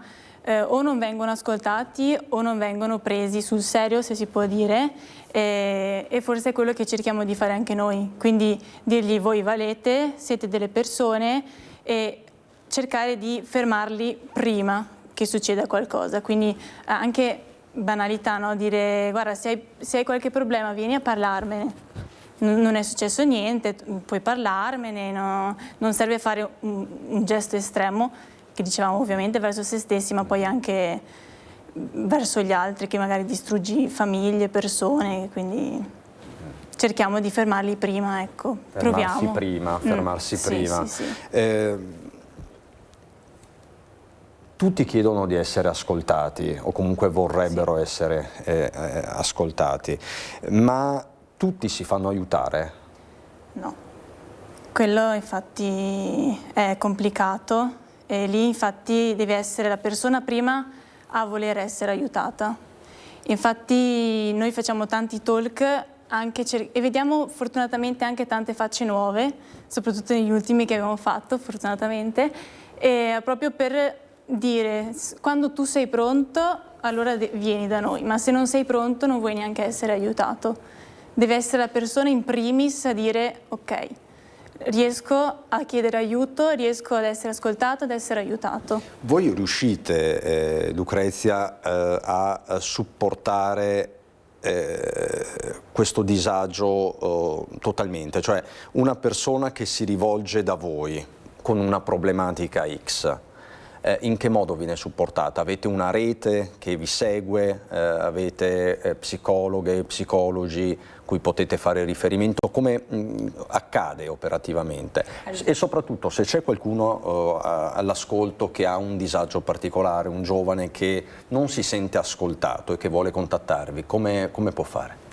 o non vengono ascoltati o non vengono presi sul serio, se si può dire, e forse è quello che cerchiamo di fare anche noi, quindi dirgli voi valete, siete delle persone e cercare di fermarli prima che succeda qualcosa, quindi anche banalità, no? Dire guarda se hai qualche problema vieni a parlarmene. Non è successo niente, puoi parlarmene, no? Non serve fare un gesto estremo, che dicevamo ovviamente verso se stessi, ma poi anche verso gli altri, che magari distruggi famiglie, persone, quindi cerchiamo di fermarli prima, ecco, proviamo. Fermarsi prima. Sì. Tutti chiedono di essere ascoltati, o comunque vorrebbero essere ascoltati, ma tutti si fanno aiutare? No, quello infatti è complicato e lì infatti deve essere la persona prima a voler essere aiutata. Infatti noi facciamo tanti talk e vediamo fortunatamente anche tante facce nuove, soprattutto negli ultimi che abbiamo fatto fortunatamente, e proprio per dire quando tu sei pronto allora vieni da noi, ma se non sei pronto non vuoi neanche essere aiutato. Deve essere la persona in primis a dire ok, riesco a chiedere aiuto, riesco ad essere ascoltato, ad essere aiutato. Voi riuscite, Lucrezia, a supportare questo disagio totalmente? Cioè una persona che si rivolge da voi con una problematica X, in che modo viene supportata? Avete una rete che vi segue? Avete psicologhe, psicologi cui potete fare riferimento? Come accade operativamente? E soprattutto se c'è qualcuno all'ascolto che ha un disagio particolare, un giovane che non si sente ascoltato e che vuole contattarvi, come può fare?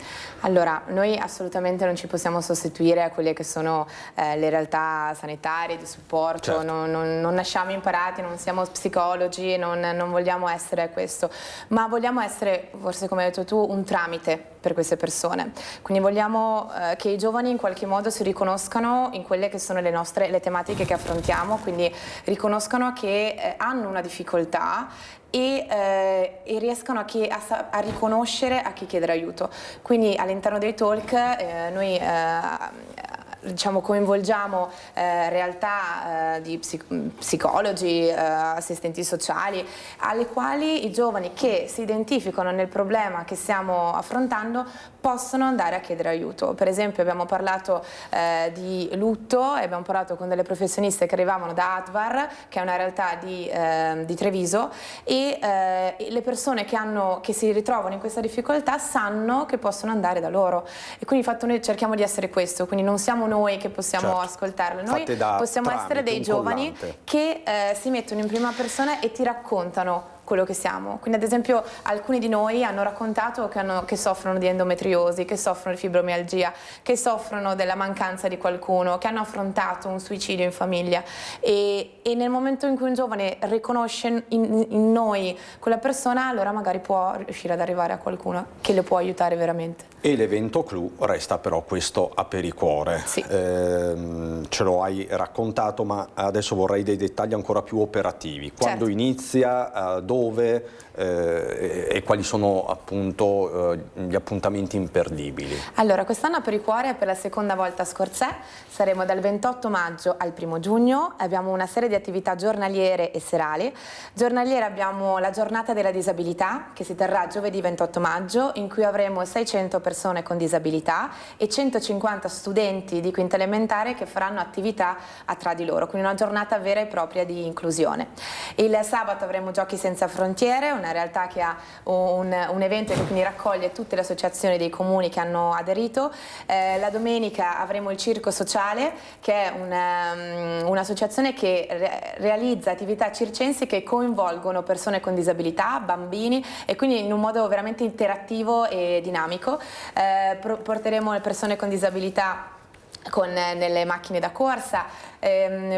Allora, noi assolutamente non ci possiamo sostituire a quelle che sono le realtà sanitarie di supporto, certo. non nasciamo imparati, non siamo psicologi, non vogliamo essere questo, ma vogliamo essere, forse come hai detto tu, un tramite per queste persone. Quindi vogliamo che i giovani in qualche modo si riconoscano in quelle che sono le tematiche che affrontiamo, quindi riconoscano che hanno una difficoltà e riescano a riconoscere a chi chiedere aiuto. Quindi all'interno dei talk noi diciamo, coinvolgiamo realtà di psicologi, assistenti sociali, alle quali i giovani che si identificano nel problema che stiamo affrontando possono andare a chiedere aiuto. Per esempio abbiamo parlato di lutto e abbiamo parlato con delle professioniste che arrivavano da Atvar, che è una realtà di Treviso, e le persone che si ritrovano in questa difficoltà sanno che possono andare da loro, e quindi infatti noi cerchiamo di essere questo, quindi non siamo noi che possiamo ascoltarle, noi possiamo essere dei giovani che si mettono in prima persona e ti raccontano quello che siamo. Quindi ad esempio alcuni di noi hanno raccontato che soffrono di endometriosi, che soffrono di fibromialgia, che soffrono della mancanza di qualcuno, che hanno affrontato un suicidio in famiglia, e nel momento in cui un giovane riconosce in noi quella persona, allora magari può riuscire ad arrivare a qualcuno che lo può aiutare veramente. E l'evento clou resta però questo Apericuore. Sì. Ce lo hai raccontato, ma adesso vorrei dei dettagli ancora più operativi. Quando inizia, dove e quali sono appunto gli appuntamenti imperdibili? Allora, quest'anno Apericuore è per la seconda volta a Scorzè, saremo dal 28 maggio al 1° giugno, abbiamo una serie di attività giornaliere e serali. Giornaliere abbiamo la giornata della disabilità, che si terrà giovedì 28 maggio, in cui avremo 600 persone con disabilità e 150 studenti di quinta elementare che faranno attività tra di loro, quindi una giornata vera e propria di inclusione. Il sabato avremo Giochi Senza Frontiere, una realtà che ha un evento che quindi raccoglie tutte le associazioni dei comuni che hanno aderito. La domenica avremo il Circo Sociale, che è un'associazione che realizza attività circensi che coinvolgono persone con disabilità, bambini, e quindi in un modo veramente interattivo e dinamico. Porteremo le persone con disabilità nelle macchine da corsa,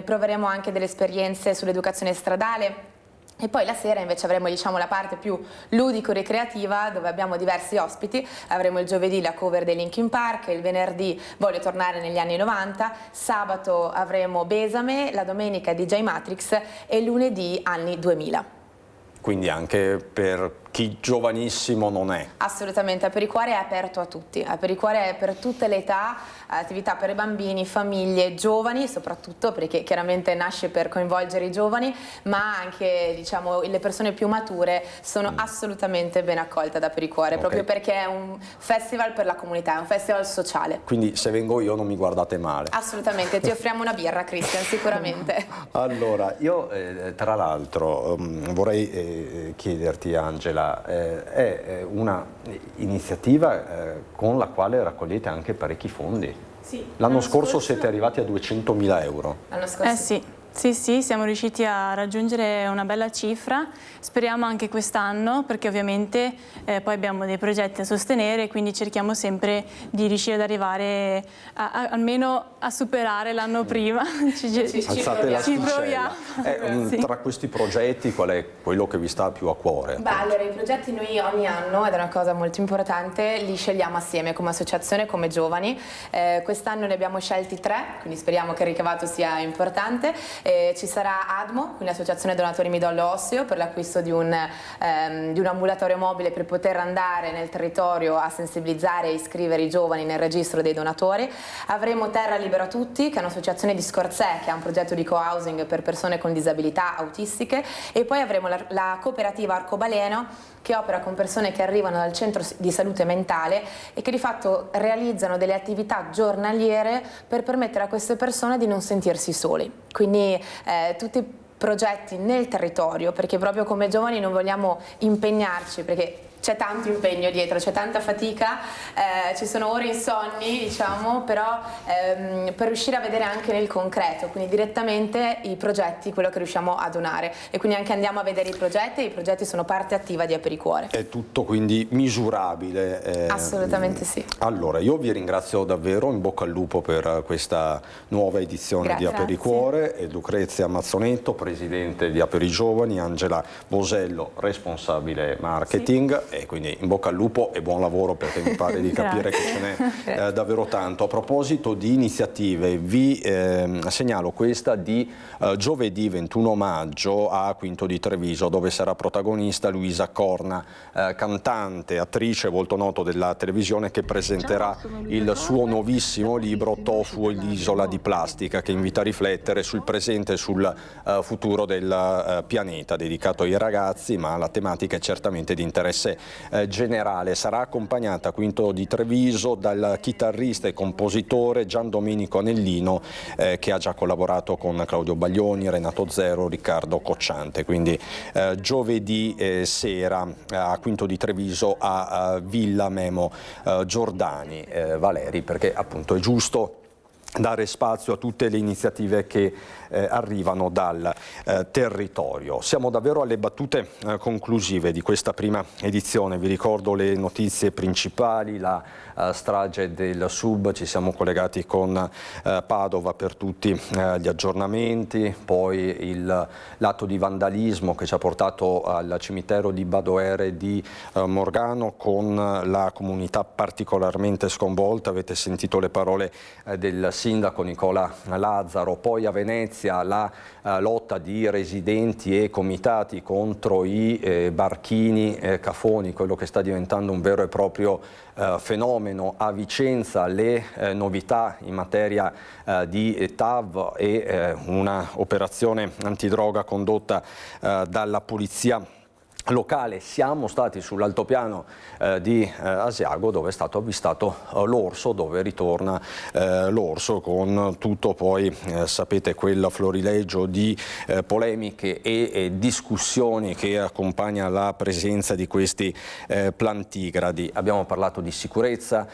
proveremo anche delle esperienze sull'educazione stradale. E poi la sera invece avremo, diciamo, la parte più ludico-ricreativa, dove abbiamo diversi ospiti. Avremo il giovedì la cover dei Linkin Park, il venerdì Voglio tornare negli anni 90, sabato avremo Besame, la domenica DJ Matrix e lunedì anni 2000. Quindi anche per chi giovanissimo non è. Assolutamente, Apericuore è aperto a tutti, Apericuore è per tutte le età, attività per i bambini, famiglie, giovani soprattutto, perché chiaramente nasce per coinvolgere i giovani, ma anche, diciamo, le persone più mature sono assolutamente ben accolte da Apericuore, proprio perché è un festival per la comunità, è un festival sociale. Quindi se vengo io non mi guardate male. Assolutamente, ti offriamo una birra, Cristian, sicuramente. Allora, io tra l'altro vorrei chiederti, Angela, è una iniziativa con la quale raccogliete anche parecchi fondi. Sì, l'anno scorso siete arrivati a 200.000 euro. L'anno scorso? Sì, siamo riusciti a raggiungere una bella cifra, speriamo anche quest'anno, perché ovviamente poi abbiamo dei progetti a sostenere, quindi cerchiamo sempre di riuscire ad arrivare almeno a superare l'anno prima. Alzate l'asticella. Sì. Tra questi progetti qual è quello che vi sta più a cuore? Beh, allora i progetti noi ogni anno, ed è una cosa molto importante, li scegliamo assieme come associazione, come giovani. Quest'anno ne abbiamo scelti 3, quindi speriamo che il ricavato sia importante. Ci sarà ADMO, quindi l'Associazione Donatori Midollo Osseo, per l'acquisto di un ambulatorio mobile per poter andare nel territorio a sensibilizzare e iscrivere i giovani nel registro dei donatori. Avremo Terra Libera Tutti, che è un'associazione di Scorzè che ha un progetto di co-housing per persone con disabilità autistiche, e poi avremo la cooperativa Arcobaleno, che opera con persone che arrivano dal centro di salute mentale e che di fatto realizzano delle attività giornaliere per permettere a queste persone di non sentirsi soli. Quindi tutti progetti nel territorio, perché proprio come giovani non vogliamo impegnarci, perché c'è tanto impegno dietro, c'è tanta fatica, ci sono ore insonni, diciamo, però per riuscire a vedere anche nel concreto, quindi direttamente i progetti, quello che riusciamo a donare, e quindi anche andiamo a vedere i progetti sono parte attiva di Apericuore. È tutto quindi misurabile? Assolutamente sì. Allora, io vi ringrazio davvero, in bocca al lupo per questa nuova edizione di Apericuore, e Lucrezia Mazzonetto, presidente di Aperi Giovani, Angela Bosello, responsabile marketing, e quindi in bocca al lupo e buon lavoro, perché mi pare di capire che ce n'è davvero tanto. A proposito di iniziative, vi segnalo questa di giovedì 21 maggio a Quinto di Treviso, dove sarà protagonista Luisa Corna, cantante, attrice, volto noto della televisione, che presenterà il suo nuovissimo libro Tofu e l'isola di plastica, che invita a riflettere sul presente e sul futuro del pianeta, dedicato ai ragazzi, ma la tematica è certamente di interesse generale. Sarà accompagnata a Quinto di Treviso dal chitarrista e compositore Gian Domenico Anellino, che ha già collaborato con Claudio Baglioni, Renato Zero, Riccardo Cocciante. Quindi giovedì sera a Quinto di Treviso a Villa Memo Giordani. Valeri, perché appunto è giusto dare spazio a tutte le iniziative che arrivano dal territorio. Siamo davvero alle battute conclusive di questa prima edizione. Vi ricordo le notizie principali: la strage del Sub, ci siamo collegati con Padova per tutti gli aggiornamenti, poi l'atto di vandalismo che ci ha portato al cimitero di Badoere di Morgano, con la comunità particolarmente sconvolta. Avete sentito le parole del sindaco Nicola Lazzaro. Poi a Venezia la lotta di residenti e comitati contro i barchini cafoni, quello che sta diventando un vero e proprio fenomeno. A Vicenza le novità in materia di TAV e una operazione antidroga condotta dalla polizia locale. Siamo stati sull'altopiano di Asiago, dove è stato avvistato l'orso, dove ritorna l'orso, con tutto poi sapete quel florilegio di polemiche e discussioni che accompagna la presenza di questi plantigradi. Abbiamo parlato di sicurezza,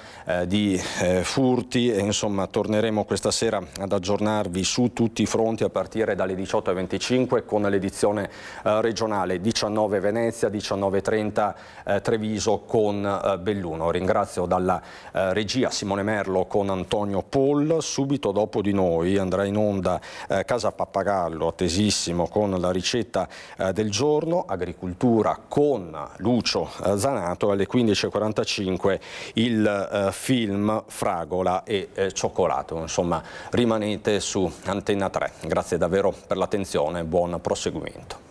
di furti, e insomma torneremo questa sera ad aggiornarvi su tutti i fronti a partire dalle 18:25 con l'edizione regionale 19 Venezia, 19:30 Treviso con Belluno. Ringrazio dalla regia Simone Merlo con Antonio Poll. Subito dopo di noi andrà in onda Casa Pappagallo, attesissimo, con la ricetta del giorno, agricoltura con Lucio Zanato, alle 15:45 il film Fragola e cioccolato. Insomma, rimanete su Antenna 3. Grazie davvero per l'attenzione, buon proseguimento.